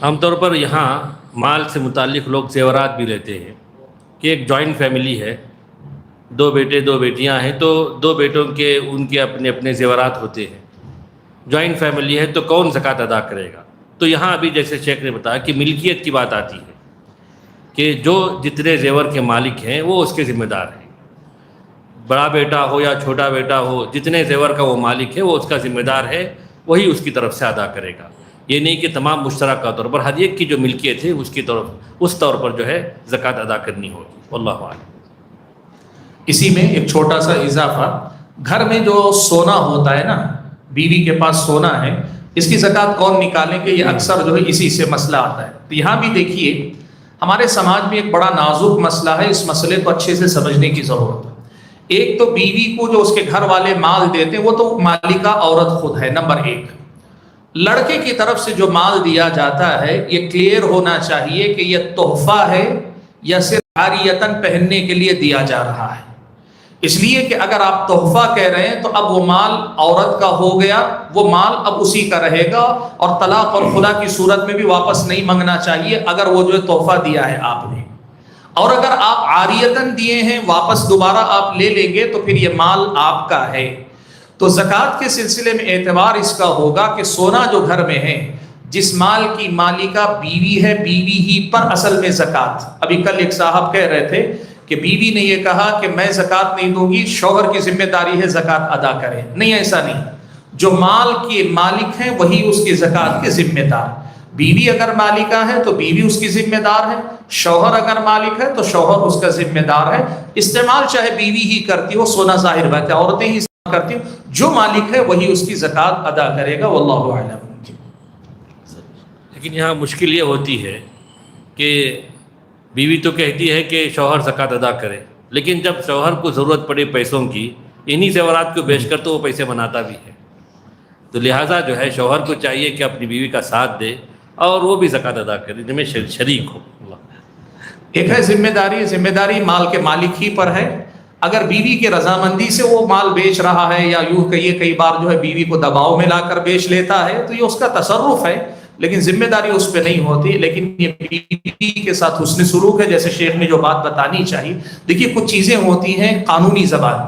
[SPEAKER 4] عام طور پر یہاں مال سے متعلق لوگ زیورات بھی لیتے ہیں کہ ایک جوائنٹ فیملی ہے، 2 بیٹے 2 بیٹیاں ہیں، تو 2 بیٹوں کے ان کے اپنے اپنے زیورات ہوتے ہیں۔ جوائنٹ فیملی ہے تو کون زکوٰۃ ادا کرے گا؟ تو یہاں ابھی جیسے شیخ نے بتایا کہ ملکیت کی بات آتی ہے کہ جو جتنے زیور کے مالک ہیں وہ اس کے ذمہ دار ہیں، بڑا بیٹا ہو یا چھوٹا بیٹا ہو، جتنے زیور کا وہ مالک ہے وہ اس کا ذمہ دار ہے، وہی اس کی طرف سے ادا کرے گا۔ یہ نہیں کہ تمام مشترکہ طور پر ہر ایک کی جو ملکیت ہے اس کی طرف اس طور پر جو ہے زکوٰۃ ادا کرنی ہوگی۔ واللہ اعلم۔
[SPEAKER 2] اسی میں ایک چھوٹا سا اضافہ، گھر میں جو سونا ہوتا ہے نا، بیوی کے پاس سونا ہے، اس کی زکوٰۃ کون نکالیں گے؟ یہ اکثر جو ہے اسی سے مسئلہ آتا ہے۔ تو یہاں بھی دیکھیے، ہمارے سماج میں ایک بڑا نازک مسئلہ ہے، اس مسئلے کو اچھے سے سمجھنے کی ضرورت ہے۔ ایک تو بیوی کو جو اس کے گھر والے مال دیتے ہیں وہ تو مالکہ عورت خود ہے، نمبر ایک۔ لڑکے کی طرف سے جو مال دیا جاتا ہے یہ کلیئر ہونا چاہیے کہ یہ تحفہ ہے یا صرف عاریتاً پہننے کے لیے دیا جا رہا ہے۔ اس لیے کہ اگر آپ تحفہ کہہ رہے ہیں تو اب وہ مال عورت کا ہو گیا، وہ مال اب اسی کا رہے گا، اور طلاق اور خلا کی صورت میں بھی واپس نہیں مانگنا چاہیے اگر وہ جو ہے تحفہ دیا ہے آپ نے۔ اور اگر آپ عاریتاً دیے ہیں واپس دوبارہ آپ لے لیں گے تو پھر یہ مال آپ کا ہے۔ تو زکوٰۃ کے سلسلے میں اعتبار اس کا ہوگا کہ سونا جو گھر میں ہے، جس مال کی مالکہ بیوی ہے، بیوی ہی پر اصل میں زکوٰۃ۔ ابھی کل ایک صاحب کہہ رہے تھے کہ بیوی نے یہ کہا کہ میں زکوٰۃ نہیں دوں گی، شوہر کی ذمہ داری ہے زکوٰۃ ادا کرے۔ نہیں، ایسا نہیں، جو مال کے مالک ہیں وہی اس کی زکوٰۃ کے ذمہ دار۔ بیوی اگر مالکہ ہے تو بیوی اس کی ذمہ دار ہے، شوہر اگر مالک ہے تو شوہر اس کا ذمہ دار ہے۔ استعمال چاہے بیوی ہی کرتی ہو، سونا ظاہر بات ہے عورتیں ہی کرتی ہوں، جو مالک ہے وہی اس کی زکوٰۃ ادا کرے گا، واللہ اعلم۔
[SPEAKER 4] لیکن یہاں مشکل یہ ہوتی ہے کہ بیوی تو کہتی ہے کہ شوہر زکوٰۃ ادا کرے، لیکن جب شوہر کو ضرورت پڑے پیسوں کی، انہی زیورات کو بیچ کر تو وہ پیسے بناتا بھی ہے، تو لہٰذا جو ہے شوہر کو چاہیے کہ اپنی بیوی کا ساتھ دے اور وہ بھی زکوٰۃ ادا کرے، جن میں شریک ہو۔
[SPEAKER 2] ایک ہے ذمہ داری، ذمہ داری مال کے مالک ہی پر ہے۔ اگر بیوی کے رضامندی سے وہ مال بیچ رہا ہے، یا یوں کہیے کئی بار جو ہے بیوی کو دباؤ میں لا کر بیچ لیتا ہے، تو یہ اس کا تصرف ہے، لیکن ذمہ داری اس پہ نہیں ہوتی۔ لیکن یہ بیوی کے ساتھ حسن سلوک ہے، جیسے شیخ نے جو بات بتانی چاہیے۔ دیکھیے کچھ چیزیں ہوتی ہیں قانونی زبان،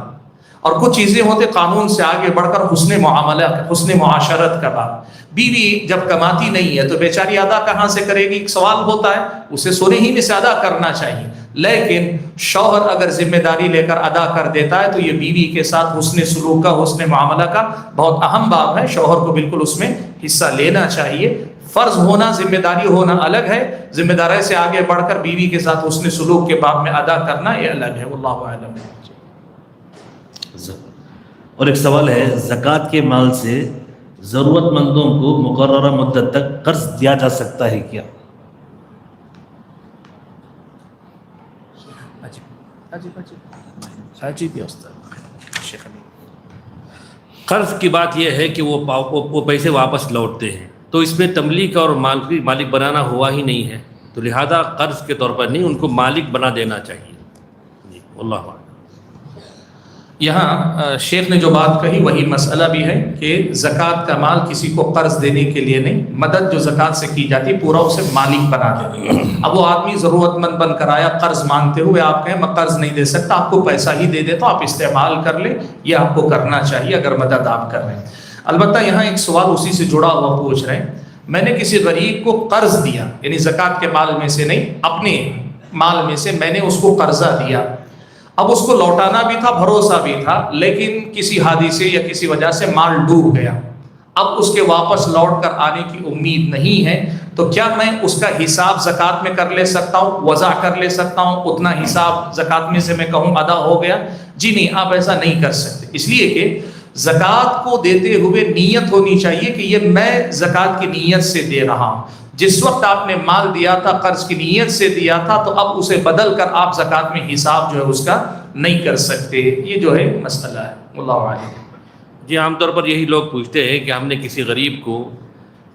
[SPEAKER 2] اور کچھ چیزیں ہوتے قانون سے آگے بڑھ کر حسن معاملہ، حسن معاشرت کا بات۔ بیوی جب کماتی نہیں ہے تو بیچاری ادا کہاں سے کرے گی؟ ایک سوال ہوتا ہے، اسے سونے ہی میں سے ادا کرنا چاہیے۔ لیکن شوہر اگر ذمہ داری لے کر ادا کر دیتا ہے تو یہ بیوی کے ساتھ حسن سلوک کا، حسن معاملہ کا بہت اہم باب ہے، شوہر کو بالکل اس میں حصہ لینا چاہیے۔ فرض ہونا، ذمہ داری ہونا الگ ہے، ذمہ داری سے آگے بڑھ کر بیوی کے ساتھ حسن سلوک کے باب میں ادا کرنا یہ الگ ہے، واللہ اعلم۔
[SPEAKER 1] اور ایک سوال ہے، زکوٰۃ کے مال سے ضرورت مندوں کو مقررہ مدت تک قرض دیا جا سکتا ہے کیا؟
[SPEAKER 4] قرض کی بات یہ ہے کہ وہ پیسے واپس لوٹتے ہیں، تو اس میں تملیک اور مالک بنانا ہوا ہی نہیں ہے، تو لہذا قرض کے طور پر نہیں، ان کو مالک بنا دینا چاہیے۔ جی واللہ اعلم۔
[SPEAKER 2] یہاں شیخ نے جو بات کہی وہی مسئلہ بھی ہے کہ زکوٰۃ کا مال کسی کو قرض دینے کے لیے نہیں، مدد جو زکوٰۃ سے کی جاتی ہے پورا اسے مالک بنا دینا۔ اب وہ آدمی ضرورت مند بن کر آیا قرض مانگتے ہوئے، آپ کہیں میں قرض نہیں دے سکتا، آپ کو پیسہ ہی دے دیتا ہوں، آپ استعمال کر لیں، یہ آپ کو کرنا چاہیے اگر مدد آپ کر رہے ہیں۔ البتہ یہاں ایک سوال اسی سے جڑا ہوا پوچھ رہے ہیں، میں نے کسی غریب کو قرض دیا، یعنی زکوٰۃ کے مال میں سے نہیں، اپنے مال میں سے میں نے اس کو قرضہ دیا، اب اس کو لوٹانا بھی تھا، بھروسہ بھی تھا، لیکن کسی حادثے یا کسی وجہ سے مال ڈوب گیا، اب اس کے واپس لوٹ کر آنے کی امید نہیں ہے، تو کیا میں اس کا حساب زکوٰۃ میں کر لے سکتا ہوں، وضع کر لے سکتا ہوں، اتنا حساب زکوٰۃ میں سے میں کہوں ادا ہو گیا؟ جی نہیں، آپ ایسا نہیں کر سکتے، اس لیے کہ زکوٰۃ کو دیتے ہوئے نیت ہونی چاہیے کہ یہ میں زکوٰۃ کی نیت سے دے رہا ہوں۔ جس وقت آپ نے مال دیا تھا قرض کی نیت سے دیا تھا، تو اب اسے بدل کر آپ زکوٰۃ میں حساب جو ہے اس کا نہیں کر سکتے، یہ جو ہے مسئلہ ہے، واللہ اعلم۔
[SPEAKER 4] جی عام طور پر یہی لوگ پوچھتے ہیں کہ ہم نے کسی غریب کو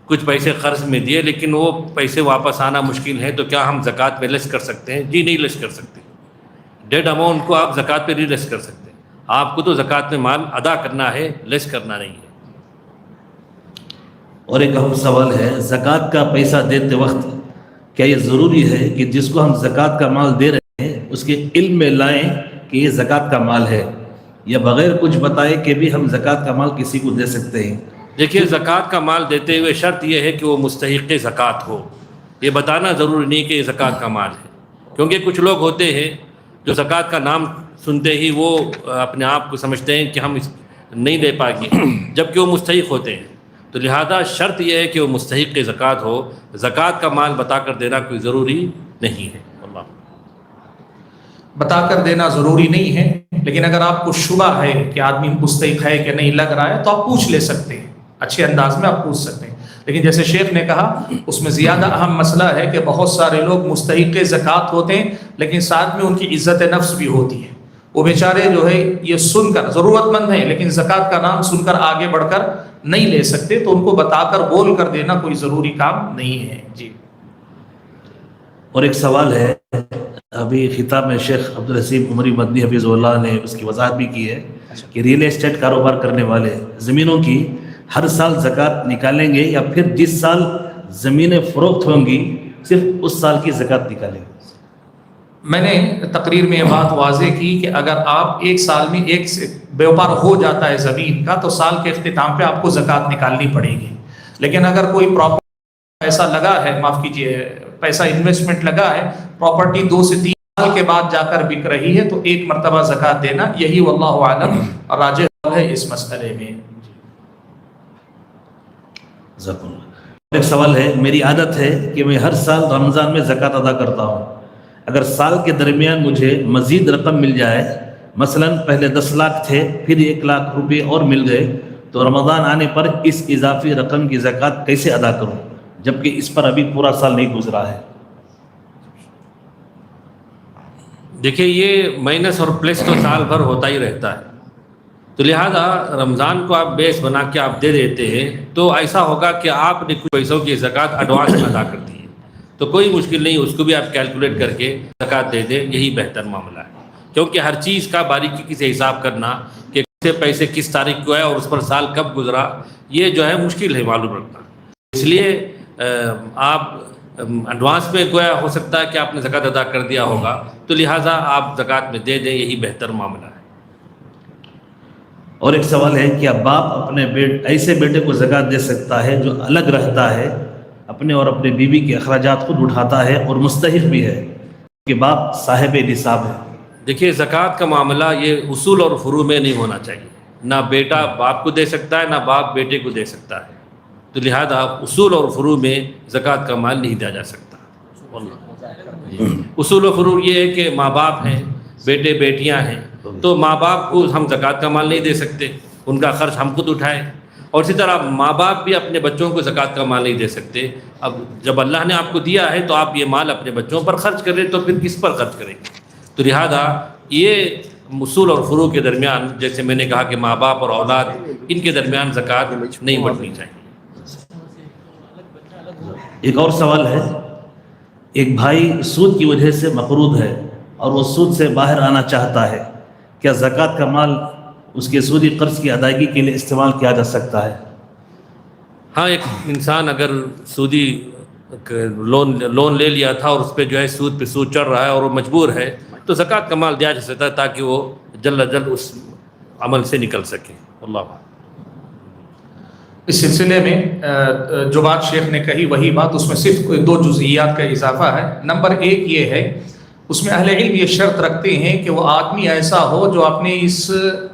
[SPEAKER 4] کچھ پیسے قرض میں دیے لیکن وہ پیسے واپس آنا مشکل ہے، تو کیا ہم زکوٰۃ پہ لیس کر سکتے ہیں؟ جی نہیں لیس کر سکتے، ڈیڈ اماؤنٹ کو آپ زکوٰۃ پہ نہیں لیس کر سکتے، آپ کو تو زکوٰۃ میں مال ادا کرنا ہے، لیس کرنا نہیں ہے۔
[SPEAKER 1] اور ایک اہم سوال ہے، زکوٰۃ کا پیسہ دیتے وقت کیا یہ ضروری ہے کہ جس کو ہم زکوٰۃ کا مال دے رہے ہیں اس کے علم میں لائیں کہ یہ زکوٰۃ کا مال ہے، یا بغیر کچھ بتائے کہ بھی ہم زکوٰۃ کا مال کسی کو دے سکتے ہیں؟
[SPEAKER 4] دیکھیے زکوٰۃ کا مال دیتے ہوئے شرط یہ ہے کہ وہ مستحق زکوٰۃ ہو، یہ بتانا ضروری نہیں کہ یہ زکوٰۃ کا مال ہے، کیونکہ کچھ لوگ ہوتے ہیں جو زکوٰۃ کا نام سنتے ہی وہ اپنے آپ کو سمجھتے ہیں کہ ہم نہیں دے پائیں گے، جبکہ وہ مستحق ہوتے ہیں، تو لہذا شرط یہ ہے کہ وہ مستحق زکوٰۃ ہو، زکوٰۃ کا مال بتا کر دینا کوئی ضروری نہیں ہے۔ اللہ
[SPEAKER 2] بتا کر دینا ضروری نہیں ہے، لیکن اگر آپ کو شبہ ہے کہ آدمی مستحق ہے کہ نہیں لگ رہا ہے تو آپ پوچھ لے سکتے ہیں، اچھے انداز میں آپ پوچھ سکتے ہیں، لیکن جیسے شیخ نے کہا اس میں زیادہ اہم مسئلہ ہے کہ بہت سارے لوگ مستحق زکوٰۃ ہوتے ہیں لیکن ساتھ میں ان کی عزت نفس بھی ہوتی ہے، وہ بیچارے جو ہے یہ سن کر ضرورت مند ہیں لیکن زکوٰۃ کا نام سن کر آگے بڑھ کر نہیں لے سکتے، تو ان کو بتا کر بول کر دینا کوئی ضروری کام نہیں ہے. جی.
[SPEAKER 1] اور ایک سوال ہے، ابھی خطاب میں شیخ عبدالحسین عمری مدنی حفیظ اللہ نے اس کی وضاحت بھی کی ہے کہ ریئل اسٹیٹ کاروبار کرنے والے زمینوں کی ہر سال زکوٰۃ نکالیں گے یا پھر جس سال زمینیں فروخت ہوں گی صرف اس سال کی زکوٰۃ نکالیں گے؟
[SPEAKER 2] میں نے تقریر میں یہ بات واضح کی کہ اگر آپ ایک سال میں ایک سے بیوپار ہو جاتا ہے زمین کا تو سال کے اختتام پہ آپ کو زکوٰۃ نکالنی پڑے گی، لیکن اگر کوئی پراپرٹی پیسہ لگا ہے، معاف کیجیے پیسہ انویسٹمنٹ لگا ہے، پراپرٹی 2 سے 3 سال کے بعد جا کر بک رہی ہے تو ایک مرتبہ زکوٰۃ دینا یہی واللہ اعلم راجح ہے اس مسئلے میں.
[SPEAKER 1] ایک سوال ہے، میری عادت ہے کہ میں ہر سال رمضان میں زکوٰۃ ادا کرتا ہوں، اگر سال کے درمیان مجھے مزید رقم مل جائے، مثلا پہلے 10 لاکھ تھے پھر 1 لاکھ روپے اور مل گئے، تو رمضان آنے پر اس اضافی رقم کی زکوٰۃ کیسے ادا کروں جبکہ اس پر ابھی پورا سال نہیں گزرا ہے؟
[SPEAKER 4] دیکھیے یہ مائنس اور پلس تو سال بھر ہوتا ہی رہتا ہے، تو لہٰذا رمضان کو آپ بیس بنا کے آپ دے دیتے ہیں تو ایسا ہوگا کہ آپ نے کچھ پیسوں کی زکوٰۃ ایڈوانس میں ادا کر دی ہے، تو کوئی مشکل نہیں، اس کو بھی آپ کیلکولیٹ کر کے زکوٰۃ دے دیں، یہی بہتر معاملہ ہے. کیونکہ ہر چیز کا باریکی سے حساب کرنا کہ پیسے کس تاریخ کو ہے اور اس پر سال کب گزرا، یہ جو ہے مشکل ہے معلوم رکھنا. اس لیے آپ ایڈوانس میں گویا ہو سکتا ہے کہ آپ نے زکوٰۃ ادا کر دیا ہوگا، تو لہٰذا آپ زکوٰۃ میں دے دیں، یہی بہتر معاملہ ہے.
[SPEAKER 1] اور ایک سوال ہے، کیا باپ اپنے ایسے بیٹے کو زکوٰۃ دے سکتا ہے جو الگ رہتا ہے، اپنے اور اپنے بیوی کے اخراجات خود اٹھاتا ہے اور مستحق بھی ہے کہ باپ صاحب نصاب ہے؟
[SPEAKER 4] دیکھیے زکوٰۃ کا معاملہ یہ اصول اور فروع میں نہیں ہونا چاہیے، نہ بیٹا باپ کو دے سکتا ہے نہ باپ بیٹے کو دے سکتا ہے، تو لہذا اصول اور فروع میں زکوٰۃ کا مال نہیں دیا جا سکتا. اصول و فروع یہ ہے کہ ماں باپ ہیں، بیٹے بیٹیاں ہیں، تو ماں باپ کو ہم زکوٰۃ کا مال نہیں دے سکتے، ان کا خرچ ہم خود اٹھائیں، اور اسی طرح ماں باپ بھی اپنے بچوں کو زکوٰۃ کا مال نہیں دے سکتے. اب جب اللہ نے آپ کو دیا ہے تو آپ یہ مال اپنے بچوں پر خرچ کریں تو پھر کس پر خرچ کریں گے؟ تو لہذا یہ اصول اور فروع کے درمیان، جیسے میں نے کہا کہ ماں باپ اور اولاد، ان کے درمیان زکوٰۃ نہیں بانٹنی چاہیے.
[SPEAKER 1] ایک اور سوال ہے، ایک بھائی سود کی وجہ سے مقروض ہے اور وہ سود سے باہر آنا چاہتا ہے، کیا زکوٰۃ کا مال اس کے سودی قرض کی ادائیگی کے لیے استعمال کیا جا سکتا ہے؟
[SPEAKER 4] ہاں، ایک انسان اگر سودی لون لے لیا تھا اور اس پہ جو ہے سود پہ سود چڑھ رہا ہے اور وہ مجبور ہے تو زکوٰۃ کا مال دیا جا سکتا ہے تاکہ وہ جلد از جلد اس عمل سے نکل سکے. اللہ عنہ.
[SPEAKER 2] اس سلسلے میں جو بات شیخ نے کہی وہی بات، اس میں صرف 2 جزئیات کا اضافہ ہے. نمبر 1 یہ ہے، اس میں اہل علم یہ شرط رکھتے ہیں کہ وہ آدمی ایسا ہو جو اپنے اس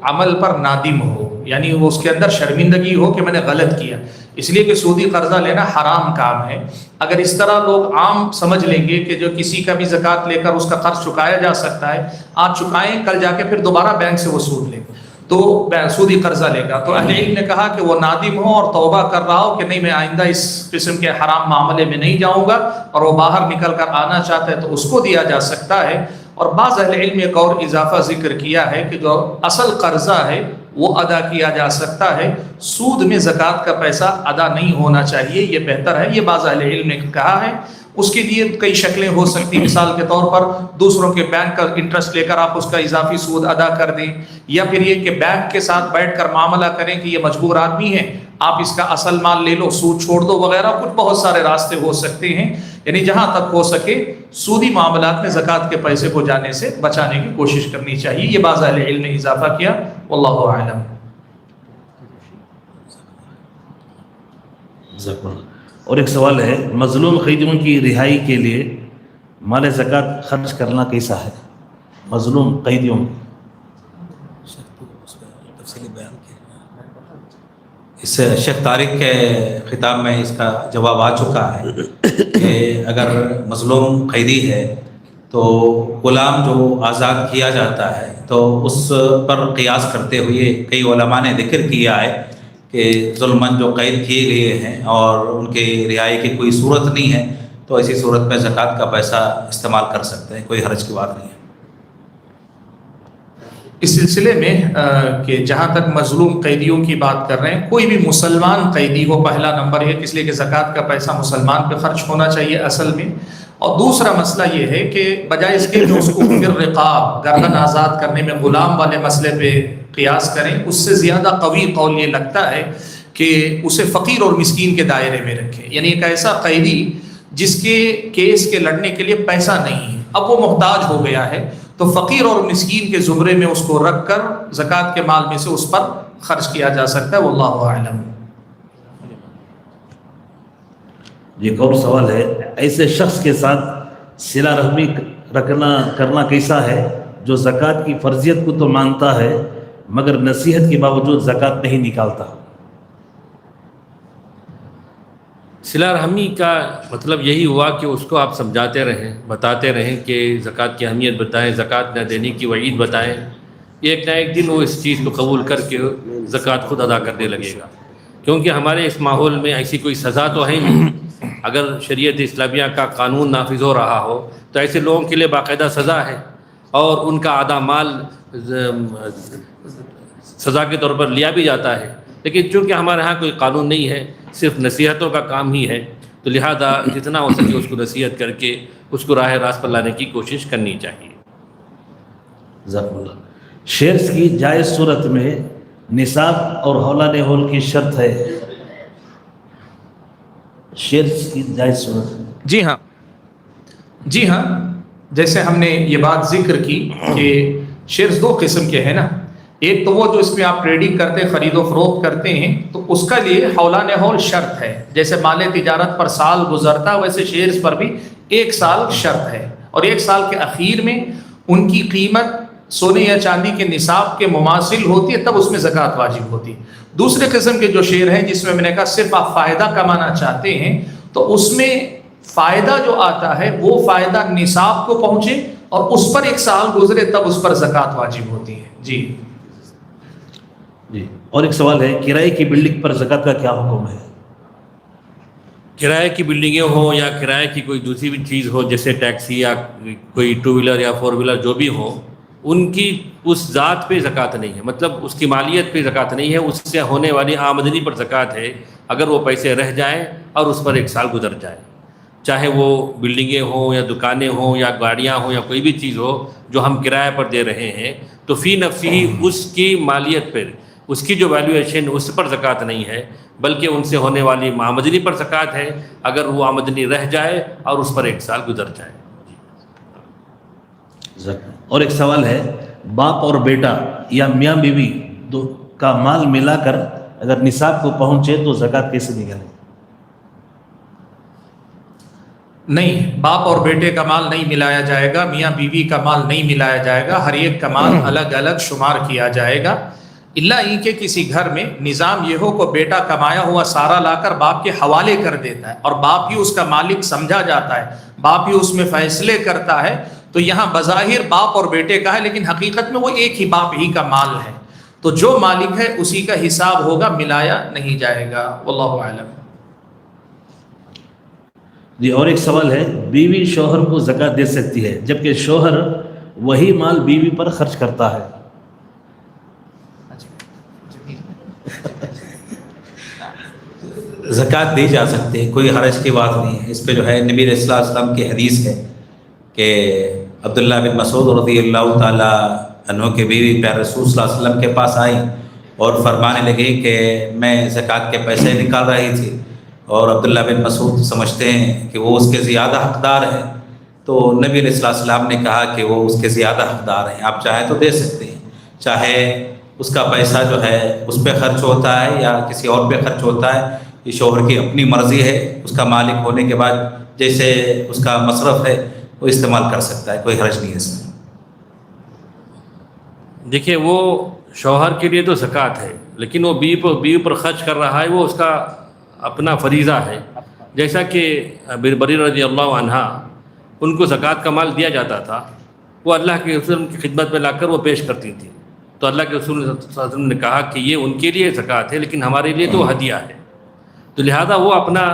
[SPEAKER 2] عمل پر نادم ہو، یعنی وہ اس کے اندر شرمندگی ہو کہ میں نے غلط کیا، اس لیے کہ سودی قرضہ لینا حرام کام ہے. اگر اس طرح لوگ عام سمجھ لیں گے کہ جو کسی کا بھی زکوٰۃ لے کر اس کا قرض چکایا جا سکتا ہے، آج چکائیں کل جا کے پھر دوبارہ بینک سے وہ سود لیں تو سودی قرضہ لے گا، تو اہل علم نے کہا کہ وہ نادم ہو اور توبہ کر رہا ہو کہ نہیں میں آئندہ اس قسم کے حرام معاملے میں نہیں جاؤں گا، اور وہ باہر نکل کر آنا چاہتا ہے تو اس کو دیا جا سکتا ہے. اور بعض اہل علم ایک اور اضافہ ذکر کیا ہے کہ جو اصل قرضہ ہے وہ ادا کیا جا سکتا ہے، سود میں زکوٰۃ کا پیسہ ادا نہیں ہونا چاہیے، یہ بہتر ہے، یہ بعض اہل علم نے کہا ہے. اس کے لیے کئی شکلیں ہو سکتی، مثال کے طور پر دوسروں کے بینک کا انٹرسٹ لے کر آپ اس کا اضافی سود ادا کر دیں، یا پھر یہ کہ بینک کے ساتھ بیٹھ کر معاملہ کریں کہ یہ مجبور آدمی ہے، آپ اس کا اصل مال لے لو، سود چھوڑ دو وغیرہ، کچھ بہت سارے راستے ہو سکتے ہیں. یعنی جہاں تک ہو سکے سودی معاملات میں زکوٰۃ کے پیسے کو جانے سے بچانے کی کوشش کرنی چاہیے، یہ بعض اہل علم نے اضافہ کیا. واللہ اعلم.
[SPEAKER 1] اور ایک سوال ہے، مظلوم قیدیوں کی رہائی کے لیے مال زکوٰۃ خرچ کرنا کیسا ہے؟ مظلوم قیدیوں
[SPEAKER 3] اس شیخ طارق کے خطاب میں اس کا جواب آ چکا ہے کہ اگر مظلوم قیدی ہے تو غلام جو آزاد کیا جاتا ہے تو اس پر قیاس کرتے ہوئے کئی علماء نے ذکر کیا ہے کہ ظلماً جو قید کیے گئے ہیں اور ان کے رہائی کی کوئی صورت نہیں ہے تو ایسی صورت میں زکوٰۃ کا پیسہ استعمال کر سکتے ہیں، کوئی حرج کی بات نہیں ہے۔
[SPEAKER 2] اس سلسلے میں کہ جہاں تک مظلوم قیدیوں کی بات کر رہے ہیں، کوئی بھی مسلمان قیدی ہو، پہلا نمبر یہ اس لیے کہ زکوٰۃ کا پیسہ مسلمان پہ خرچ ہونا چاہیے اصل میں، اور دوسرا مسئلہ یہ ہے کہ بجائے اس کے جو اس کو پھر رقاب گردن آزاد کرنے میں غلام والے مسئلے پہ قیاس کریں، اس سے زیادہ قوی قول یہ لگتا ہے کہ اسے فقیر اور مسکین کے دائرے میں رکھیں، یعنی ایک ایسا قیدی جس کے کیس کے لڑنے کے لیے پیسہ نہیں ہے، اب وہ محتاج ہو گیا ہے، تو فقیر اور مسکین کے زمرے میں اس کو رکھ کر زکوٰۃ کے مال میں سے اس پر خرچ کیا جا سکتا ہے، واللہ اعلم۔
[SPEAKER 1] ایک اور سوال ہے، ایسے شخص کے ساتھ صلہ رحمی کرنا کیسا ہے جو زکوٰۃ کی فرضیت کو تو مانتا ہے مگر نصیحت کے باوجود زکوٰۃ نہیں نکالتا؟
[SPEAKER 4] صلہ رحمی کا مطلب یہی ہوا کہ اس کو آپ سمجھاتے رہیں، بتاتے رہیں کہ زکوٰۃ کی اہمیت بتائیں، زکوٰۃ نہ دینے کی وعید بتائیں، ایک نہ ایک دن وہ اس چیز کو قبول کر کے زکوٰۃ خود ادا کرنے لگے گا، کیونکہ ہمارے اس ماحول میں ایسی کوئی سزا تو ہے نہیں۔ اگر شریعت اسلامیہ کا قانون نافذ ہو رہا ہو تو ایسے لوگوں کے لیے باقاعدہ سزا ہے اور ان کا آدھا مال سزا کے طور پر لیا بھی جاتا ہے، لیکن چونکہ ہمارے ہاں کوئی قانون نہیں ہے، صرف نصیحتوں کا کام ہی ہے، تو لہذا جتنا ہو سکے اس کو نصیحت کر کے اس کو راہ راست پر لانے کی کوشش کرنی چاہیے۔
[SPEAKER 1] جزاک اللہ۔ شیئرز کی جائز صورت میں نصاب اور ہولہ ہول کی شرط ہے، شیئرز کی جائز صورت؟
[SPEAKER 2] جی ہاں، جیسے ہم نے یہ بات ذکر کی کہ شیئرز دو قسم کے ہیں نا، ایک تو وہ جو اس میں آپ ٹریڈنگ کرتے خرید و فروخت کرتے ہیں تو اس کا لیے ہولہ ہول شرط ہے، جیسے مال تجارت پر سال گزرتا ویسے شیئرز پر بھی 1 سال شرط ہے، اور 1 سال کے اخیر میں ان کی قیمت سونے یا چاندی کے نصاب کے مماثل ہوتی ہے، تب اس میں زکوٰۃ واجب ہوتی ہے۔ دوسرے قسم کے جو شیئر ہیں جس میں نے کہا صرف آپ فائدہ کمانا چاہتے ہیں، تو اس میں فائدہ جو آتا ہے وہ فائدہ نصاب کو پہنچے اور اس پر 1 سال گزرے تب اس پر زکوٰۃ واجب ہوتی ہے۔ جی
[SPEAKER 1] اور ایک سوال ہے، کرائے کی بلڈنگ پر زکوٰۃ کا کیا حکم ہے؟
[SPEAKER 4] کرائے کی بلڈنگیں ہوں یا کرائے کی کوئی دوسری بھی چیز ہو، جیسے ٹیکسی یا کوئی 2 ویلر یا 4 ویلر جو بھی ہو، ان کی اس ذات پہ زکوٰۃ نہیں ہے، مطلب اس کی مالیت پہ زکوٰۃ نہیں ہے، اس سے ہونے والی آمدنی پر زکوٰۃ ہے۔ اگر وہ پیسے رہ جائیں اور اس پر 1 سال گزر جائے، چاہے وہ بلڈنگیں ہوں یا دکانیں ہوں یا گاڑیاں ہوں یا کوئی بھی چیز ہو جو ہم کرائے پر دے رہے ہیں، تو فی نفسی اس کی مالیت پر، اس کی جو ویلیویشن اس پر زکوٰۃ نہیں ہے، بلکہ ان سے ہونے والی آمدنی پر زکوٰۃ ہے، اگر وہ آمدنی رہ جائے اور اس پر 1 سال گزر جائے۔
[SPEAKER 1] اور ایک سوال ہے، باپ اور بیٹا یا میاں بیوی دو کا مال ملا کر اگر نصاب کو پہنچے تو زکوٰۃ کیسے نکلے؟
[SPEAKER 2] نہیں، باپ اور بیٹے کا مال نہیں ملایا جائے گا، میاں بیوی کا مال نہیں ملایا جائے گا، ہر ایک کا مال الگ الگ شمار کیا جائے گا، اللہ ہی کہ کسی گھر میں نظام یہ ہو کہ بیٹا کمایا ہوا سارا لا کر باپ کے حوالے کر دیتا ہے اور باپ ہی اس کا مالک سمجھا جاتا ہے، باپ ہی اس میں فیصلے کرتا ہے، تو یہاں بظاہر باپ اور بیٹے کا ہے لیکن حقیقت میں وہ ایک ہی باپ ہی کا مال ہے، تو جو مالک ہے اسی کا حساب ہوگا، ملایا نہیں جائے گا، واللہ اعلم۔
[SPEAKER 1] جی اور ایک سوال ہے، بیوی شوہر کو زکوٰۃ دے سکتی ہے جبکہ شوہر وہی مال بیوی پر خرچ کرتا ہے؟
[SPEAKER 3] زکوٰۃ دی جا سکتی ہے، کوئی حرج کی بات نہیں ہے، اس پہ جو ہے نبی علیہ الصلوٰۃ والسلام کی حدیث ہے کہ عبداللہ بن مسعود رضی اللہ تعالیٰ عنہ کے بیوی پیارے رسول صلی اللہ علیہ وسلم کے پاس آئی اور فرمانے لگی کہ میں زکوٰۃ کے پیسے نکال رہی تھی، اور عبداللہ بن مسعود سمجھتے ہیں کہ وہ اس کے زیادہ حقدار ہیں، تو نبی علیہ الصلوٰۃ والسلام نے کہا کہ وہ اس کے زیادہ حقدار ہیں، آپ چاہیں تو دے سکتے ہیں، چاہے اس کا پیسہ جو ہے اس پہ خرچ ہوتا ہے یا کسی اور پہ خرچ ہوتا ہے، یہ شوہر کی اپنی مرضی ہے، اس کا مالک ہونے کے بعد جیسے اس کا مصرف ہے وہ استعمال کر سکتا ہے، کوئی حرج نہیں ہے اس میں۔
[SPEAKER 4] دیکھیے وہ شوہر کے لیے تو زکوٰۃ ہے، لیکن وہ بیوی پر خرچ کر رہا ہے، وہ اس کا اپنا فریضہ ہے، جیسا کہ بری رضی اللہ عنہا ان کو زکوٰۃ کا مال دیا جاتا تھا، وہ اللہ کے رسول کی خدمت میں لا کر وہ پیش کرتی تھی، تو اللہ کے رسول صلی اللہ علیہ وسلم نے کہا کہ یہ ان کے لیے زکوٰۃ ہے لیکن ہمارے لیے تو ہدیہ ہے، تو لہذا وہ اپنا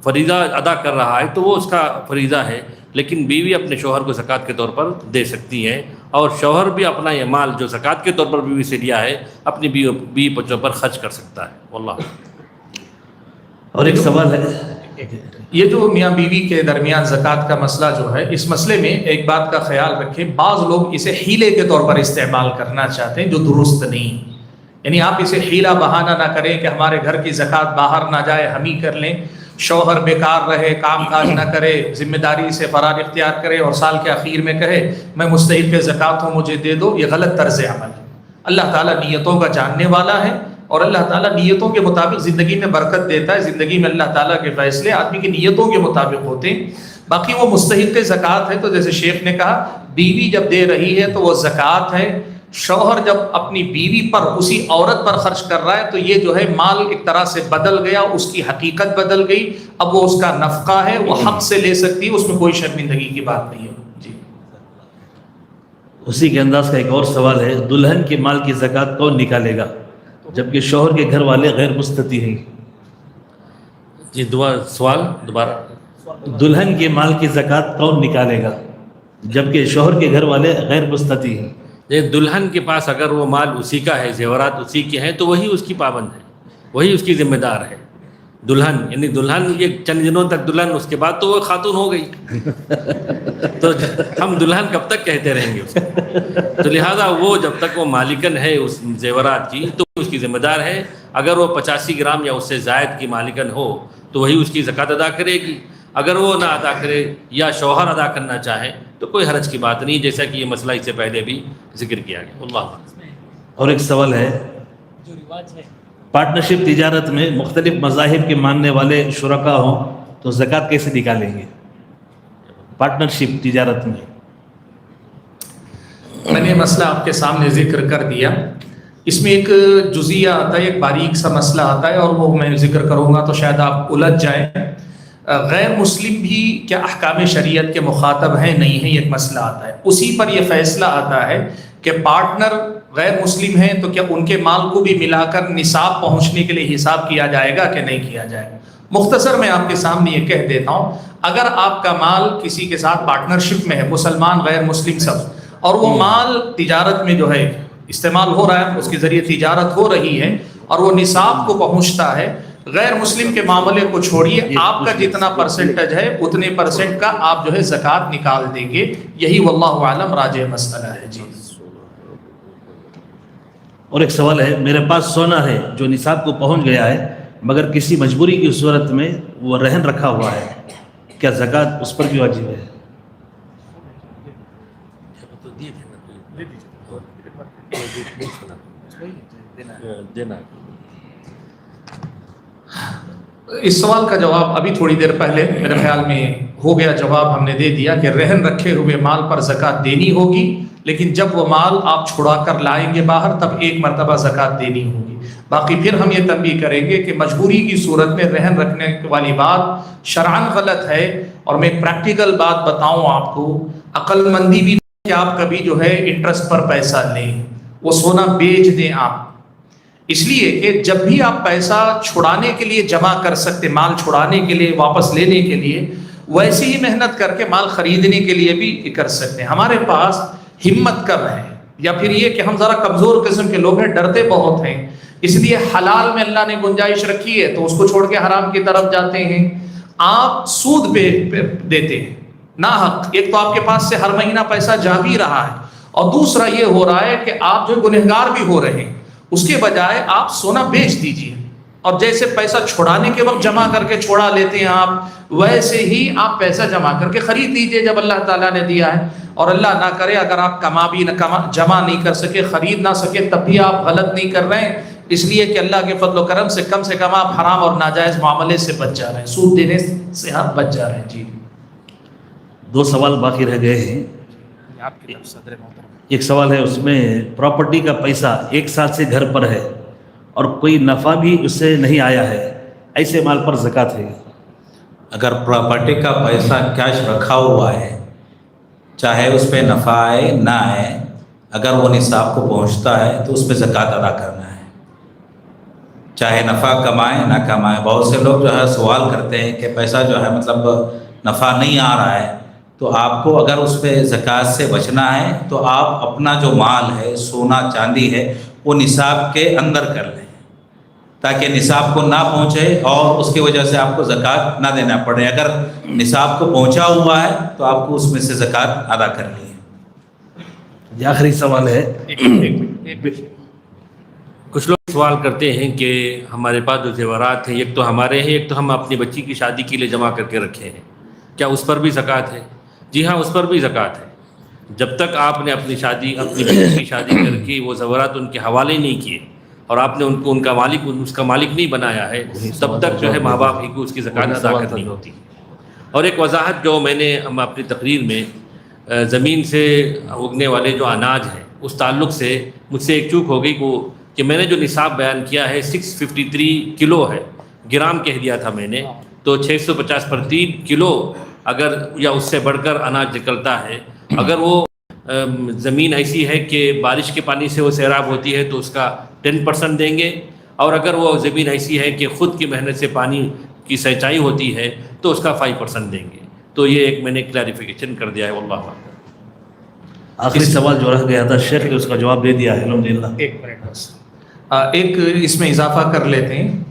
[SPEAKER 4] فریضہ ادا کر رہا ہے تو وہ اس کا فریضہ ہے، لیکن بیوی اپنے شوہر کو زکوٰۃ کے طور پر دے سکتی ہے، اور شوہر بھی اپنا یہ مال جو زکوٰۃ کے طور پر بیوی سے لیا ہے اپنی بیوی بچوں پر خرچ کر سکتا ہے۔ واللہ۔
[SPEAKER 1] اور ایک سوال ہے،
[SPEAKER 2] یہ جو میاں بیوی کے درمیان زکوٰۃ کا مسئلہ جو ہے، اس مسئلے میں ایک بات کا خیال رکھیں، بعض لوگ اسے حیلے کے طور پر استعمال کرنا چاہتے ہیں جو درست نہیں، یعنی آپ اسے حیلہ بہانہ نہ کریں کہ ہمارے گھر کی زکوٰۃ باہر نہ جائے، ہم ہی کر لیں، شوہر بیکار رہے، کام کاج نہ کرے، ذمہ داری سے فرار اختیار کرے اور سال کے اخیر میں کہے میں مستحق زکوٰۃ ہوں مجھے دے دو، یہ غلط طرز عمل ہے۔ اللہ تعالیٰ نیتوں کا جاننے والا ہے، اور اللہ تعالیٰ نیتوں کے مطابق زندگی میں برکت دیتا ہے، زندگی میں اللہ تعالیٰ کے فیصلے آدمی کی نیتوں کے مطابق ہوتے ہیں۔ باقی وہ مستحق زکوٰۃ ہے تو جیسے شیخ نے کہا بیوی جب دے رہی ہے تو وہ زکوٰۃ ہے، شوہر جب اپنی بیوی پر اسی عورت پر خرچ کر رہا ہے تو یہ جو ہے مال ایک طرح سے بدل گیا، اس کی حقیقت بدل گئی، اب وہ اس کا نفقہ ہے، وہ حق سے لے سکتی ہے، اس میں کوئی شرمندگی کی بات نہیں ہے۔ جی
[SPEAKER 1] اسی کے انداز کا ایک اور سوال ہے، دلہن کے مال کی زکوٰۃ کون نکالے گا جبکہ شوہر کے گھر والے غیر مستطیع ہیں؟
[SPEAKER 4] جی سوال دوبارہ۔
[SPEAKER 1] دلہن کے مال کی زکوٰۃ کون نکالے گا جبکہ شوہر کے گھر والے غیر مستطیع ہیں؟
[SPEAKER 4] دلہن کے پاس اگر وہ مال اسی کا ہے، زیورات اسی کے ہیں، تو وہی اس کی پابند ہے، وہی اس کی ذمہ دار ہے۔ دلہن یعنی دلہن یہ چند دنوں تک دلہن، اس کے بعد تو وہ خاتون ہو گئی، تو ہم دلہن کب تک کہتے رہیں گے اس کو؟ تو لہٰذا وہ جب تک وہ مالکن ہے اس زیورات کی تو اس کی ذمہ دار ہے۔ اگر وہ 85 گرام یا اس سے زائد کی مالکن ہو تو وہی اس کی زکوٰۃ ادا کرے گی، اگر وہ نہ ادا کرے یا شوہر ادا کرنا چاہے تو کوئی حرج کی بات نہیں، جیسا کہ یہ مسئلہ اس سے پہلے بھی ذکر کیا گیا۔ اللہ۔
[SPEAKER 1] اور ایک سوال ہے، پارٹنرشپ تجارت میں مختلف مذاہب کے ماننے والے شرکا ہوں تو زکوٰۃ کیسے نکالیں گے؟ پارٹنرشپ تجارت
[SPEAKER 2] میں نے مسئلہ آپ کے سامنے ذکر کر دیا، اس میں ایک جزیہ آتا ہے، ایک باریک سا مسئلہ آتا ہے، اور وہ میں ذکر کروں گا تو شاید آپ الجھ جائیں۔ غیر مسلم بھی کیا احکام شریعت کے مخاطب ہیں نہیں ہیں، یہ ایک مسئلہ آتا ہے، اسی پر یہ فیصلہ آتا ہے کہ پارٹنر غیر مسلم ہیں تو کیا ان کے مال کو بھی ملا کر نصاب پہنچنے کے لیے حساب کیا جائے گا کہ نہیں کیا جائے گا۔ مختصر میں آپ کے سامنے یہ کہہ دیتا ہوں، اگر آپ کا مال کسی کے ساتھ پارٹنرشپ میں ہے، مسلمان غیر مسلم سب، اور وہ مال تجارت میں جو ہے استعمال ہو رہا ہے، اس کے ذریعے تجارت ہو رہی ہے اور وہ نصاب کو پہنچتا ہے، غیر مسلم کے معاملے کو چھوڑیے، آپ کا جتنا پرسنٹیج ہے اتنے پرسنٹ کا آپ جو ہے زکوٰۃ نکال دیں گے، یہی واللہ عالم راجح مسئلہ ہے۔ جی
[SPEAKER 1] اور ایک سوال ہے، میرے پاس سونا ہے جو نصاب کو پہنچ گیا ہے مگر کسی مجبوری کی صورت میں وہ رہن رکھا ہوا ہے، کیا زکوٰۃ اس پر بھی واجب ہے؟
[SPEAKER 2] اس سوال کا جواب ابھی تھوڑی دیر پہلے میرے خیال میں ہو گیا، جواب ہم نے دے دیا کہ رہن رکھے ہوئے مال پر زکوٰۃ دینی ہوگی، لیکن جب وہ مال آپ چھڑا کر لائیں گے باہر تب ایک مرتبہ زکوٰۃ دینی ہوگی۔ باقی پھر ہم یہ تنبیہ کریں گے کہ مجبوری کی صورت میں رہن رکھنے والی بات شرعاً غلط ہے، اور میں ایک پریکٹیکل بات بتاؤں آپ کو، عقل مندی بھی کہ آپ کبھی جو ہے انٹرسٹ پر پیسہ لیں، وہ سونا بیچ دیں آپ، اس لیے کہ جب بھی آپ پیسہ چھڑانے کے لیے جمع کر سکتے، مال چھڑانے کے لیے، واپس لینے کے لیے، ویسے ہی محنت کر کے مال خریدنے کے لیے بھی کر سکتے ہیں۔ ہمارے پاس ہمت کم ہے، یا پھر یہ کہ ہم ذرا کمزور قسم کے لوگ ہیں، ڈرتے بہت ہیں، اس لیے حلال میں اللہ نے گنجائش رکھی ہے تو اس کو چھوڑ کے حرام کی طرف جاتے ہیں۔ آپ سود پہ دیتے ہیں ناحق، ایک تو آپ کے پاس سے ہر مہینہ پیسہ جا بھی رہا ہے، اور دوسرا یہ ہو رہا ہے کہ آپ جو گنہگار بھی ہو رہے ہیں۔ اس کے بجائے آپ سونا بیچ دیجئے، اور جیسے پیسہ چھڑانے کے وقت جمع کر کے چھوڑا لیتے ہیں آپ، ویسے ہی آپ پیسہ جمع کر کے خرید لیجئے جب اللہ تعالیٰ نے دیا ہے۔ اور اللہ نہ کرے اگر آپ جمع نہیں کر سکے، خرید نہ سکے، تب بھی آپ غلط نہیں کر رہے ہیں، اس لیے کہ اللہ کے فضل و کرم سے کم آپ حرام اور ناجائز معاملے سے بچ جا رہے ہیں، سود دینے سے آپ بچ جا رہے ہیں۔ جی
[SPEAKER 1] دو سوال باقی رہ گئے ہیں۔
[SPEAKER 2] آپ کی طرف صدر محترم
[SPEAKER 1] ایک سوال ہے، اس میں پراپرٹی کا پیسہ 1 سال سے گھر پر ہے اور کوئی نفع بھی اس سے نہیں آیا ہے، ایسے مال پر زکوٰۃ ہے؟
[SPEAKER 3] اگر پراپرٹی کا پیسہ کیش رکھا ہوا ہے، چاہے اس پہ نفع آئے نہ آئے، اگر وہ نصاب کو پہنچتا ہے تو اس پہ زکوٰۃ ادا کرنا ہے، چاہے نفع کمائیں نہ کمائیں۔ بہت سے لوگ جو ہے سوال کرتے ہیں کہ پیسہ جو ہے مطلب نفع نہیں آ رہا ہے، تو آپ کو اگر اس پہ زکوٰۃ سے بچنا ہے تو آپ اپنا جو مال ہے، سونا چاندی ہے، وہ نصاب کے اندر کر لیں تاکہ نصاب کو نہ پہنچے اور اس کی وجہ سے آپ کو زکوٰۃ نہ دینا پڑے۔ اگر نصاب کو پہنچا ہوا ہے تو آپ کو اس میں سے زکوٰۃ ادا کرنی ہے۔
[SPEAKER 1] یہ آخری سوال ہے۔
[SPEAKER 4] کچھ لوگ سوال کرتے ہیں کہ ہمارے پاس جو زیورات ہیں ایک تو ہمارے ہیں، ایک تو ہم اپنی بچی کی شادی کے لیے جمع کر کے رکھے ہیں، کیا اس پر بھی زکوٰۃ ہے؟ جی ہاں، اس پر بھی زکوٰۃ ہے۔ جب تک آپ نے اپنی بچی کی شادی کر کے وہ زیورات ان کے حوالے نہیں کیے اور آپ نے ان کو اس کا مالک نہیں بنایا ہے، تب تک جو ہے ماں باپ ہی کو اس کی زکوٰۃ ادا کرنی ہوتی ہے۔ اور ایک وضاحت جو میں نے اپنی تقریر میں زمین سے اگنے والے جو اناج ہیں اس تعلق سے مجھ سے ایک چوک ہو گئی کہ میں نے جو نصاب بیان کیا ہے 653 کلو ہے، گرام کہہ دیا تھا میں نے، تو 650 پر 3 کلو اگر یا اس سے بڑھ کر اناج نکلتا ہے، اگر وہ زمین ایسی ہے کہ بارش کے پانی سے وہ سیراب ہوتی ہے تو اس کا 10% دیں گے، اور اگر وہ زمین ایسی ہے کہ خود کی محنت سے پانی کی سینچائی ہوتی ہے تو اس کا 5% دیں گے۔ تو یہ ایک میں نے کلیریفیکیشن کر دیا ہے، واللہ اعلم۔
[SPEAKER 1] آخری سوال جو رہ گیا تھا شیخ نے اس کا جواب دے دیا ہے الحمدللہ۔
[SPEAKER 2] ایک منٹ بس، ایک اس میں اضافہ کر لیتے ہیں۔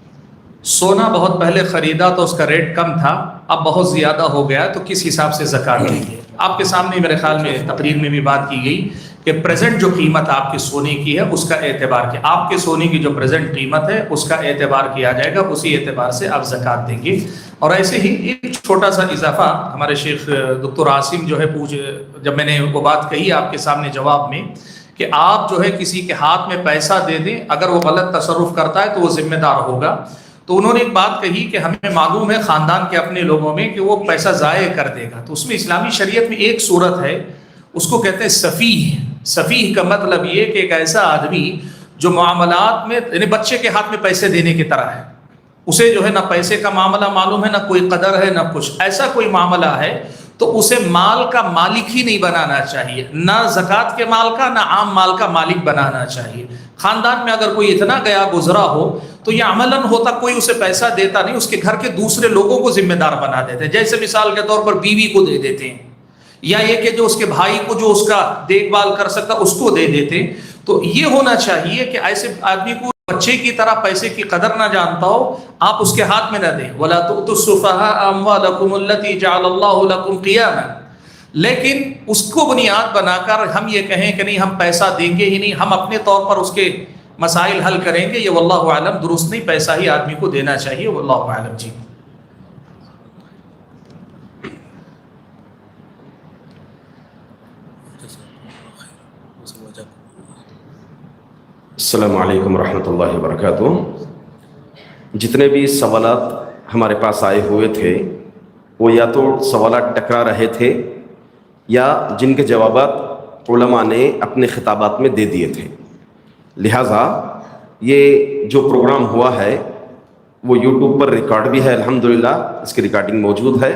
[SPEAKER 2] سونا بہت پہلے خریدا تو اس کا ریٹ کم تھا، اب بہت زیادہ ہو گیا تو کس حساب سے زکوٰۃ دیں گے؟ آپ کے سامنے میرے خیال میں تقریر میں بھی بات کی گئی کہ پریزنٹ جو قیمت آپ کے سونے کی ہے اس کا اعتبار کیا، آپ کے سونے کی جو پریزنٹ قیمت ہے اس کا اعتبار کیا جائے گا، اسی اعتبار سے آپ زکوٰۃ دیں گے۔ اور ایسے ہی ایک چھوٹا سا اضافہ ہمارے شیخ دکتر عاصم جو ہے جب میں نے وہ بات کہی آپ کے سامنے جواب میں کہ آپ جو ہے کسی کے ہاتھ میں پیسہ دے دیں، اگر وہ غلط تصرف کرتا ہے تو وہ ذمہ دار ہوگا، تو انہوں نے ایک بات کہی کہ ہمیں معلوم ہے خاندان کے اپنے لوگوں میں کہ وہ پیسہ ضائع کر دے گا، تو اس میں اسلامی شریعت میں ایک صورت ہے اس کو کہتے ہیں سفیہ۔ سفیہ کا مطلب یہ کہ ایک ایسا آدمی جو معاملات میں یعنی بچے کے ہاتھ میں پیسے دینے کی طرح ہے، اسے جو ہے نہ پیسے کا معاملہ معلوم ہے، نہ کوئی قدر ہے، نہ کچھ ایسا کوئی معاملہ ہے، تو اسے مال کا مالک ہی نہیں بنانا چاہیے، نہ زکوٰۃ کے مال کا نہ عام مال کا مالک بنانا چاہیے۔ خاندان میں اگر کوئی اتنا گیا گزرا ہو تو یہ عملاً ہوتا کوئی اسے پیسہ دیتا نہیں، اس کے گھر کے دوسرے لوگوں کو ذمہ دار بنا دیتے ہیں، جیسے مثال کے طور پر بیوی کو دے دیتے ہیں، یا یہ کہ جو اس کے بھائی کو جو اس کا دیکھ بھال کر سکتا اس کو دے دیتے ہیں۔ تو یہ ہونا چاہیے کہ ایسے آدمی کو بچے کی طرح پیسے کی قدر نہ جانتا ہو، آپ اس کے ہاتھ میں نہ دیں۔ وَلَا تُؤْتُوا السُّفَهَاءَ أَمْوَالَكُمُ الَّتِي جَعَلَ اللَّهُ لَكُمْ قِيَامًا، لیکن اس کو بنیاد بنا کر ہم یہ کہیں کہ نہیں ہم پیسہ دیں گے ہی نہیں، ہم اپنے طور پر اس کے مسائل حل کریں گے، یہ واللہ اعلم درست نہیں، پیسہ ہی آدمی کو دینا چاہیے، واللہ اعلم۔ جی
[SPEAKER 5] السلام علیکم ورحمۃ اللہ وبرکاتہ۔ جتنے بھی سوالات ہمارے پاس آئے ہوئے تھے وہ یا تو سوالات ٹکرا رہے تھے یا جن کے جوابات علماء نے اپنے خطابات میں دے دیے تھے، لہٰذا یہ جو پروگرام ہوا ہے وہ یوٹیوب پر ریکارڈ بھی ہے، الحمدللہ اس کی ریکارڈنگ موجود ہے،